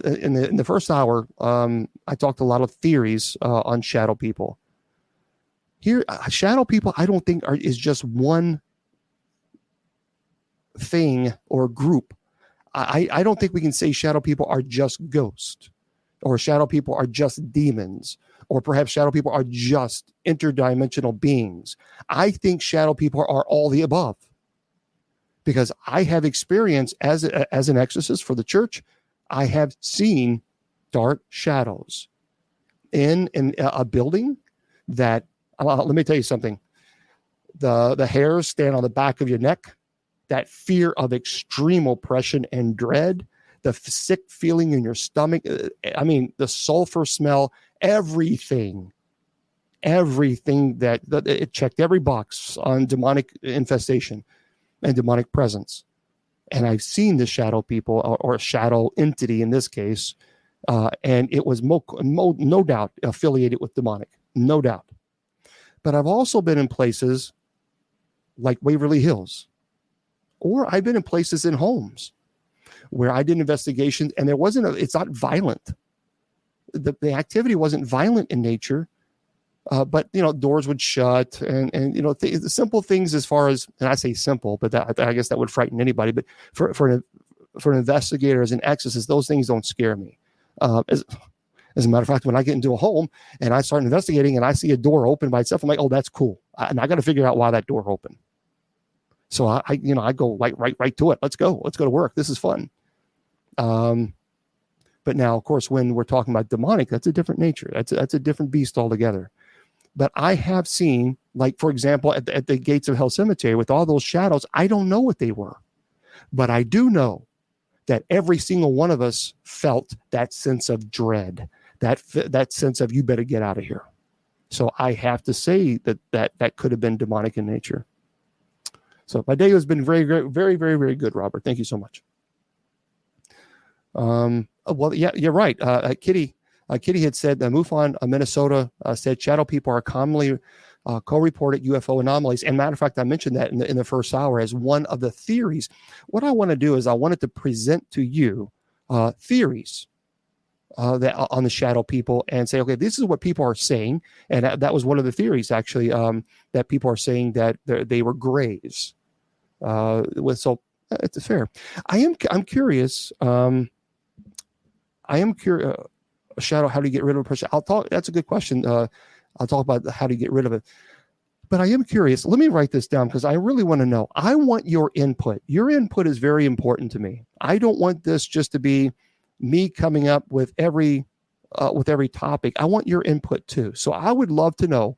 in the first hour. I talked a lot of theories on shadow people. Here, shadow people, I don't think is just one thing or group. I don't think we can say shadow people are just ghosts, or shadow people are just demons, or perhaps shadow people are just interdimensional beings. I think shadow people are all the above. Because I have experience as an exorcist for the church, I have seen dark shadows in a building that, let me tell you something. The hairs stand on the back of your neck. That fear of extreme oppression and dread, the sick feeling in your stomach. I mean, the sulfur smell, everything that it checked every box on demonic infestation and demonic presence. And I've seen the shadow people or shadow entity in this case. And it was no doubt affiliated with demonic, no doubt. But I've also been in places like Waverly Hills, or I've been in places in homes where I did investigations and it's not violent. The activity wasn't violent in nature. But doors would shut, and the simple things as far as, and I say simple, but I guess that would frighten anybody. But for an investigator, as an exorcist, those things don't scare me. As a matter of fact, when I get into a home and I start investigating and I see a door open by itself, I'm like, oh, that's cool, and I got to figure out why that door opened. So I go right to it. Let's go to work. This is fun. But now, of course, when we're talking about demonic, that's a different nature. That's a different beast altogether. But I have seen, like, for example, at the gates of Hell Cemetery with all those shadows, I don't know what they were. But I do know that every single one of us felt that sense of dread, that sense of, you better get out of here. So I have to say that could have been demonic in nature. So my day has been very, very, very, very, very good, Robert. Thank you so much. Well, yeah, you're right. Kitty had said that MUFON, Minnesota, said shadow people are commonly co-reported UFO anomalies. And matter of fact, I mentioned that in the first hour as one of the theories. What I want to do is I wanted to present to you theories that on the shadow people and say, okay, this is what people are saying. And that was one of the theories, actually, that people are saying that they were grays. So it's fair. I'm curious. I am curious. Shadow, how do you get rid of a person? That's a good question. I'll talk about how to get rid of it. But I am curious. Let me write this down because I really want to know. I want your input. Your input is very important to me. I don't want this just to be me coming up with every topic. I want your input too. So I would love to know,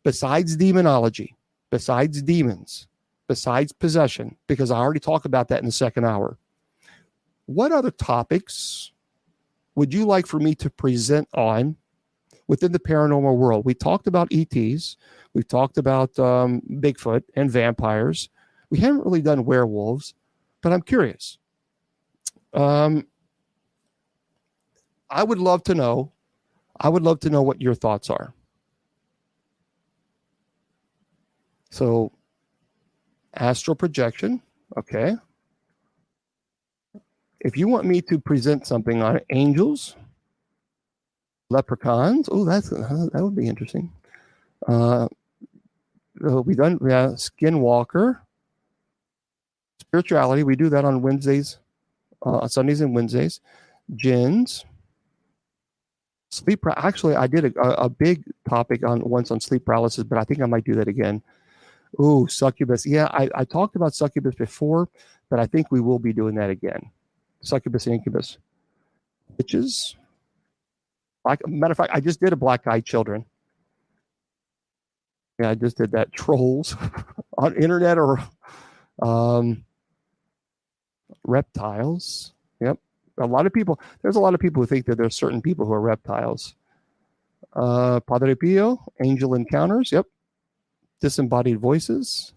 besides demonology, besides demons, besides possession, because I already talked about that in the second hour, what other topics would you like for me to present on within the paranormal world? We talked about ETs. We've talked about Bigfoot and vampires. We haven't really done werewolves, but I'm curious. I would love to know. I would love to know what your thoughts are. So, astral projection. Okay. If you want me to present something on angels, Leprechauns. Oh, that would be interesting. We done Skinwalker. Spirituality. We do that on Wednesdays, Sundays and Wednesdays. Jinns. Sleep. Actually, I did a big topic once on sleep paralysis, but I think I might do that again. Ooh, succubus. Yeah, I talked about succubus before, but I think we will be doing that again. Succubus and incubus. Witches. Matter of fact, I just did a black-eyed children. Yeah, I just did that. Trolls on internet or reptiles. Yep. There's a lot of people who think that there's certain people who are reptiles. Padre Pio, angel encounters. Yep. Disembodied voices.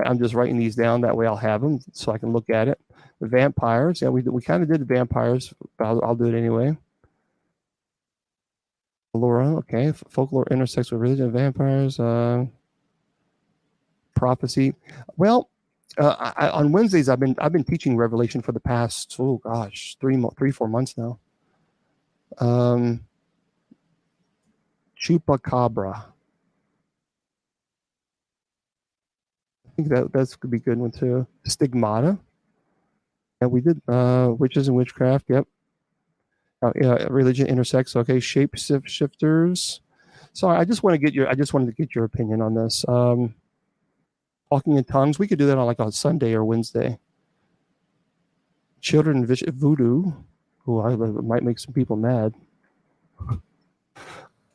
I'm just writing these down. That way I'll have them so I can look at it. The vampires. Yeah, we kind of did the vampires, but I'll do it anyway. Laura, okay. Folklore intersects with religion, vampires, prophecy. Well, on Wednesdays I've been teaching Revelation for the past 3-4 months now. Chupacabra. I think that could be a good one too. Stigmata. Yeah, we did witches and witchcraft. Yep. Religion intersects. Okay, shape shifters. So I just wanted to get your opinion on this. Talking in tongues. We could do that on Sunday or Wednesday. Children voodoo. Oh, I might make some people mad.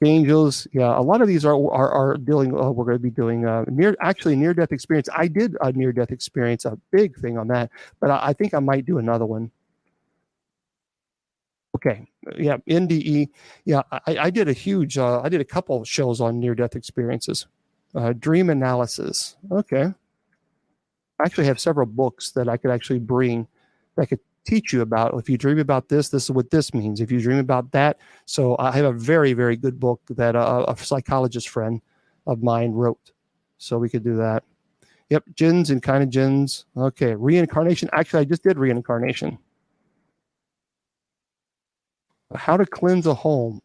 Angels. Yeah, a lot of these are dealing. We're going to be doing near-death experience. I did a near-death experience, a big thing on that, but I think I might do another one. Okay. Yeah. NDE. Yeah. I did I did a couple shows on near-death experiences. Dream analysis. Okay. I actually have several books that I could actually bring that could teach you about. If you dream about this is what this means. If you dream about that. So I have a very, very good book that a psychologist friend of mine wrote. So we could do that. Yep. Jinns and kind of jinns. Okay. Reincarnation. Actually, I just did reincarnation. How to cleanse a home.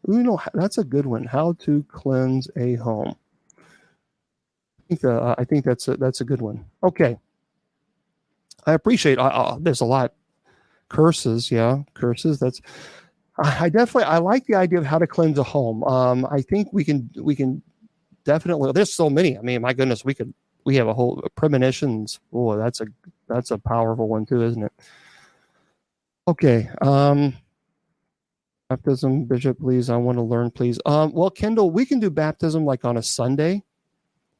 That's a good one. How to cleanse a home. I think that's a good one. Okay. I appreciate. There's a lot. Curses. Yeah, curses. I like the idea of how to cleanse a home. I think we can definitely. There's so many. I mean, my goodness, we have a whole premonitions. Oh, that's a powerful one too, isn't it? Okay. Baptism, Bishop, please. I want to learn, please. Well, Kendall, we can do baptism like on a Sunday.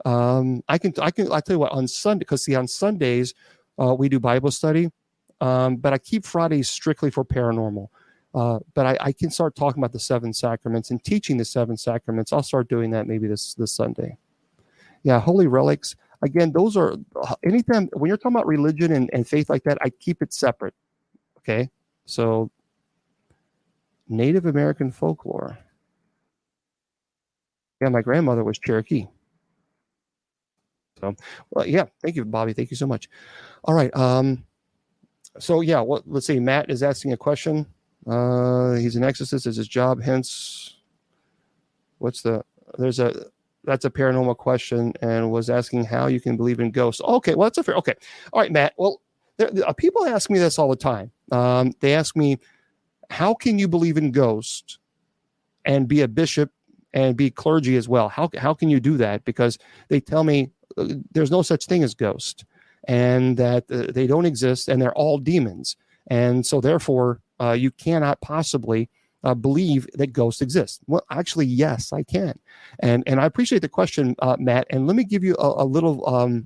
I tell you what, on Sunday, because on Sundays we do Bible study, but I keep Fridays strictly for paranormal. But I can start talking about the 7 sacraments and teaching the 7 sacraments. I'll start doing that maybe this Sunday. Yeah, holy relics. Again, those are anytime when you're talking about religion and faith like that, I keep it separate. Okay, so. Native American folklore. Yeah, my grandmother was Cherokee. So, well, yeah, thank you, Bobby. Thank you so much. All right. So yeah, let's see. Matt is asking a question. He's an exorcist. Is his job. Hence, that's a paranormal question, and was asking how you can believe in ghosts. Okay, well, that's a fair. Okay, all right, Matt. Well, people ask me this all the time. They ask me, how can you believe in ghosts and be a bishop and be clergy as well? How can you do that? Because they tell me there's no such thing as ghost, and that they don't exist, and they're all demons. And so therefore, you cannot possibly believe that ghosts exist. Well, actually, yes, I can. And I appreciate the question, Matt. And let me give you a little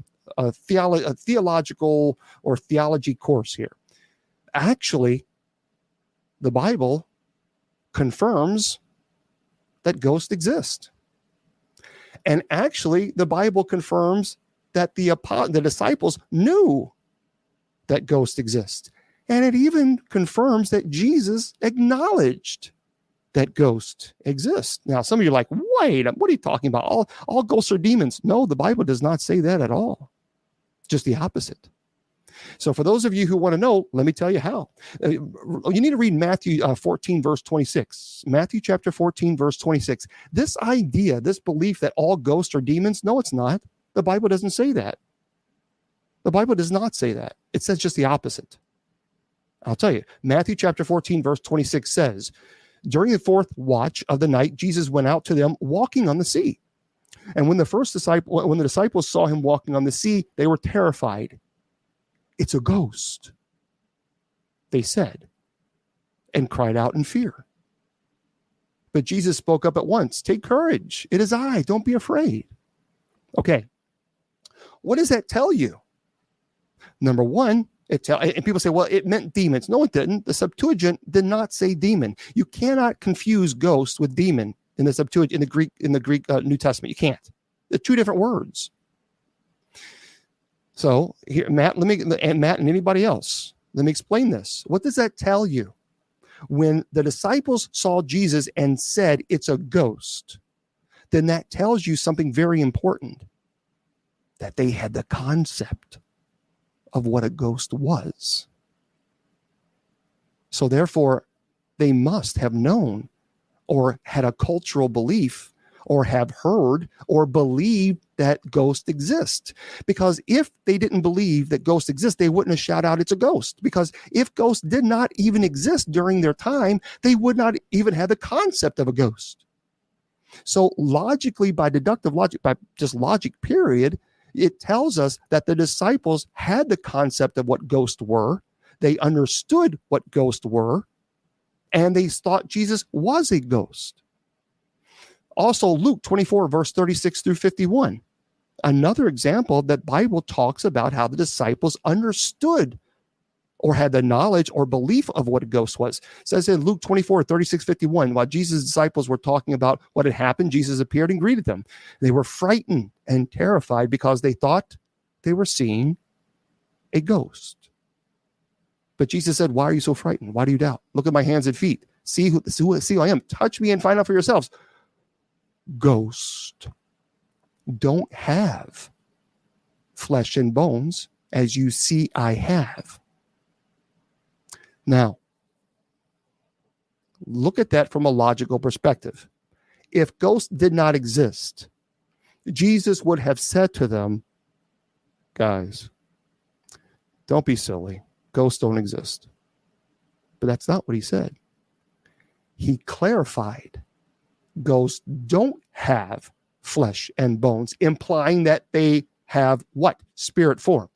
theological or theology course here. Actually, the Bible confirms that ghosts exist. And actually, the Bible confirms that the disciples knew that ghosts exist. And it even confirms that Jesus acknowledged that ghosts exist. Now, some of you are like, wait, what are you talking about? All ghosts are demons. No, the Bible does not say that at all. Just the opposite. So for those of you who want to know, let me tell you how. You need to read Matthew 14, verse 26. Matthew chapter 14, verse 26. This idea, this belief that all ghosts are demons, no, it's not. The Bible doesn't say that. The Bible does not say that. It says just the opposite. I'll tell you. Matthew chapter 14, verse 26 says, during the fourth watch of the night, Jesus went out to them walking on the sea. And when the disciples saw him walking on the sea, they were terrified. It's a ghost, they said, and cried out in fear. But Jesus spoke up at once. Take courage. It is I. Don't be afraid. Okay. What does that tell you? Number one, and people say, well, it meant demons. No, it didn't. The Septuagint did not say demon. You cannot confuse ghost with demon in the Septuagint, in the Greek New Testament. You can't. They're two different words. So here, Matt and anybody else, let me explain this. What does that tell you? When the disciples saw Jesus and said it's a ghost, then that tells you something very important, that they had the concept of what a ghost was. So therefore, they must have known or had a cultural belief or have heard or believed that ghosts exist. Because if they didn't believe that ghosts exist, they wouldn't have shouted out it's a ghost. Because if ghosts did not even exist during their time, they would not even have the concept of a ghost. So logically, by deductive logic, by just logic period, it tells us that the disciples had the concept of what ghosts were. They understood what ghosts were, and they thought Jesus was a ghost. Also, Luke 24, verse 36 through 51. Another example that Bible talks about how the disciples understood or had the knowledge or belief of what a ghost was. It says in Luke 24, 36, 51, while Jesus' disciples were talking about what had happened, Jesus appeared and greeted them. They were frightened and terrified because they thought they were seeing a ghost. But Jesus said, why are you so frightened? Why do you doubt? Look at my hands and feet. See who I am. Touch me and find out for yourselves. Ghosts don't have flesh and bones as you see I have. Now, look at that from a logical perspective. If ghosts did not exist, Jesus would have said to them, guys, don't be silly. Ghosts don't exist. But that's not what he said. He clarified ghosts don't have flesh and bones, implying that they have what? Spirit form.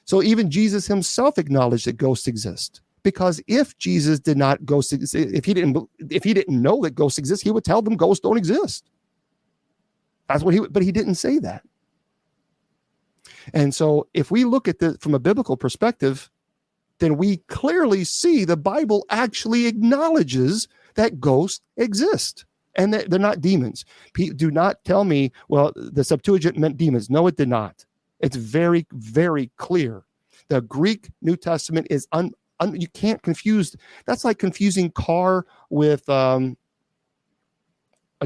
So even Jesus himself acknowledged that ghosts exist. Because if Jesus did not if he didn't know that ghosts exist, he would tell them ghosts don't exist. That's what but he didn't say that. And so if we look at this from a biblical perspective, then we clearly see the Bible actually acknowledges that ghosts exist and that they're not demons. Do not tell me, well, the Septuagint meant demons. No, it did not. It's very, very clear. The Greek New Testament is you can't confuse. That's like confusing car with a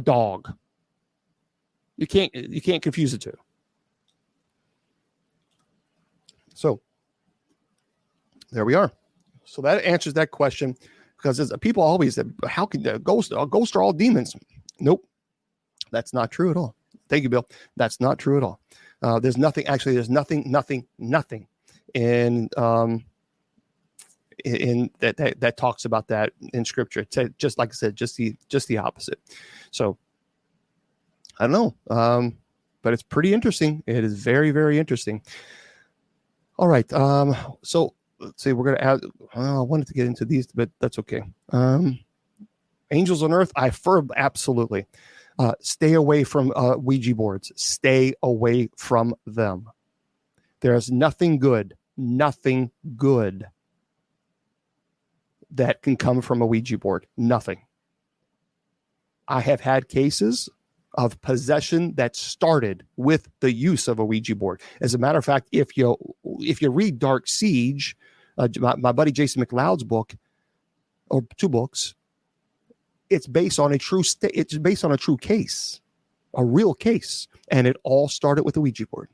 dog. You can't confuse the two. So there we are. So that answers that question, because people always say, how can ghosts are all demons? Nope. That's not true at all. Thank you, Bill. That's not true at all. There's nothing in that talks about that in scripture. It's just like I said, just the opposite. So I don't know. But it's pretty interesting. It is very, very interesting. All right. So let's see, we're going to add, I wanted to get into these, but that's okay. Angels on earth, I affirm absolutely. Stay away from Ouija boards. Stay away from them. There's nothing good that can come from a Ouija board. Nothing. I have had cases of possession that started with the use of a Ouija board. As a matter of fact, if you read Dark Siege, my buddy Jason McLeod's book, or two books, it's based on a true case, a real case, and it all started with a Ouija board.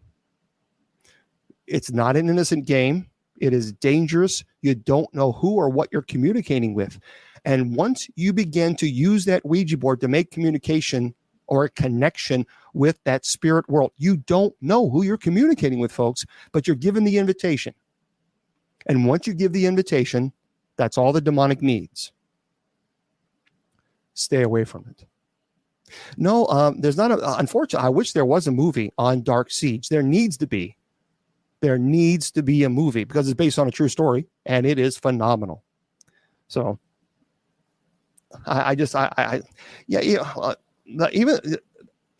It's not an innocent game. It is dangerous. You don't know who or what you're communicating with. And once you begin to use that Ouija board to make communication or a connection with that spirit world, you don't know who you're communicating with, folks, but you're given the invitation. And once you give the invitation, that's all the demonic needs. Stay away from it. No, there's not unfortunately, I wish there was a movie on Dark Siege. There needs to be. There needs to be a movie because it's based on a true story and it is phenomenal. So even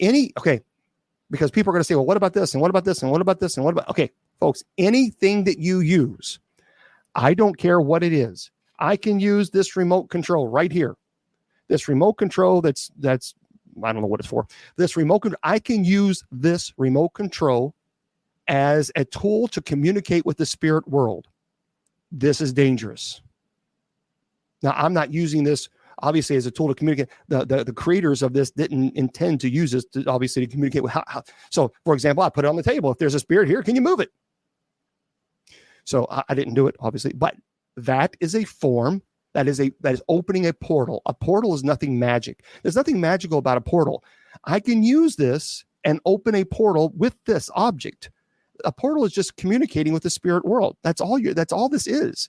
any, okay, because people are going to say, well, what about this? And what about this? And what about this? And what about, okay, folks, anything that you use, I don't care what it is. I can use this remote control right here. This remote control that's, I don't know what it's for. This remote control, I can use this remote control as a tool to communicate with the spirit world. This is dangerous. Now, I'm not using this obviously as a tool to communicate. The creators of this didn't intend to use this to obviously to communicate with how. So, for example, I put it on the table. If there's a spirit here, can you move it? So I didn't do it, obviously, but that is a form. That is opening a portal. A portal is nothing magic. There's nothing magical about a portal. I can use this and open a portal with this object. A portal is just communicating with the spirit world. That's all this is.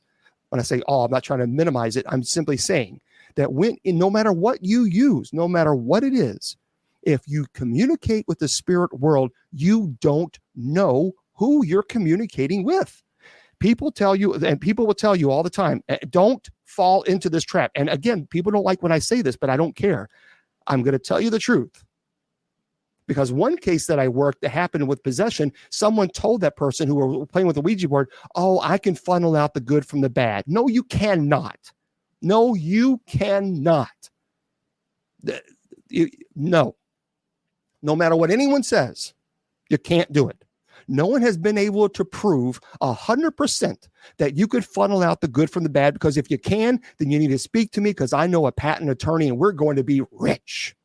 When I say I'm not trying to minimize it. I'm simply saying that no matter what you use, no matter what it is, if you communicate with the spirit world, you don't know who you're communicating with. People tell you, and people will tell you all the time, don't fall into this trap. And again, people don't like when I say this, but I don't care. I'm going to tell you the truth. Because one case that I worked that happened with possession, someone told that person who were playing with the Ouija board, I can funnel out the good from the bad. No, you cannot. No, you cannot. No. No matter what anyone says, you can't do it. No one has been able to prove 100% that you could funnel out the good from the bad, because if you can, then you need to speak to me, because I know a patent attorney and we're going to be rich.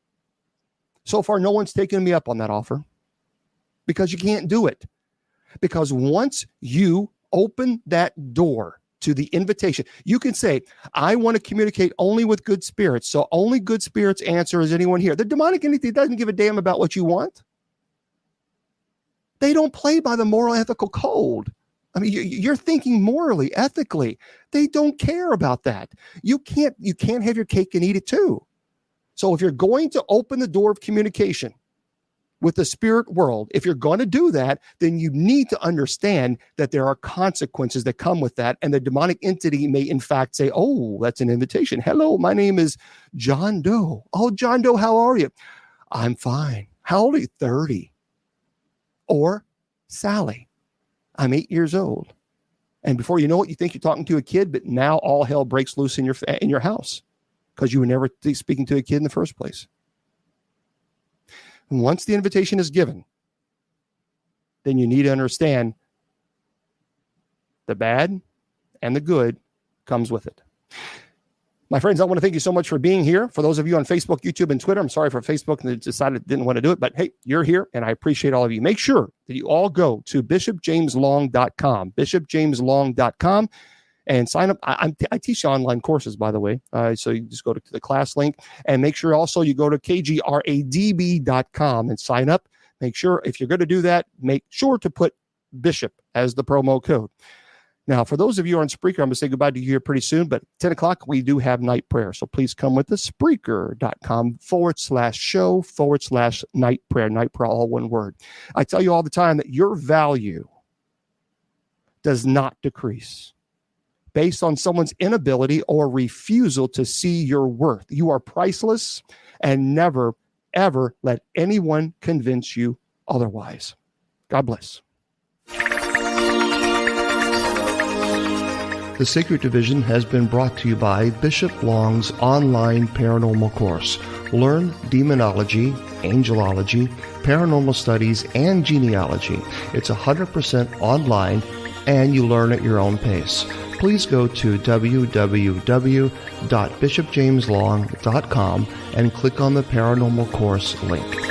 So far, no one's taken me up on that offer because you can't do it. Because once you open that door to the invitation, you can say, I want to communicate only with good spirits. So only good spirits answer. Is anyone here? The demonic entity doesn't give a damn about what you want. They don't play by the moral ethical code. I mean, you're thinking morally, ethically. They don't care about that. You can't have your cake and eat it too. So if you're going to open the door of communication with the spirit world, if you're going to do that, then you need to understand that there are consequences that come with that. And the demonic entity may in fact say, that's an invitation. Hello, my name is John Doe. Oh, John Doe, how are you? I'm fine. How old are you? 30. Or Sally, I'm 8 years old. And before you know it, you think you're talking to a kid, but now all hell breaks loose in your house because you were never speaking to a kid in the first place. And once the invitation is given, then you need to understand the bad and the good comes with it. My friends, I want to thank you so much for being here. For those of you on Facebook, YouTube, and Twitter, I'm sorry for Facebook and decided didn't want to do it, but hey, you're here, and I appreciate all of you. Make sure that you all go to bishopjameslong.com, bishopjameslong.com, and sign up. I teach online courses, by the way, so you just go to the class link, and make sure also you go to kgradb.com and sign up. Make sure, if you're going to do that, make sure to put Bishop as the promo code. Now, for those of you on Spreaker, I'm going to say goodbye to you here pretty soon, but 10 o'clock, we do have night prayer. So please come with us, Spreaker.com/show/night prayer. Night prayer, all one word. I tell you all the time that your value does not decrease based on someone's inability or refusal to see your worth. You are priceless, and never, ever let anyone convince you otherwise. God bless. The Sacred Division has been brought to you by Bishop Long's online paranormal course. Learn demonology, angelology, paranormal studies, and genealogy. It's 100% online, and you learn at your own pace. Please go to www.bishopjameslong.com and click on the paranormal course link.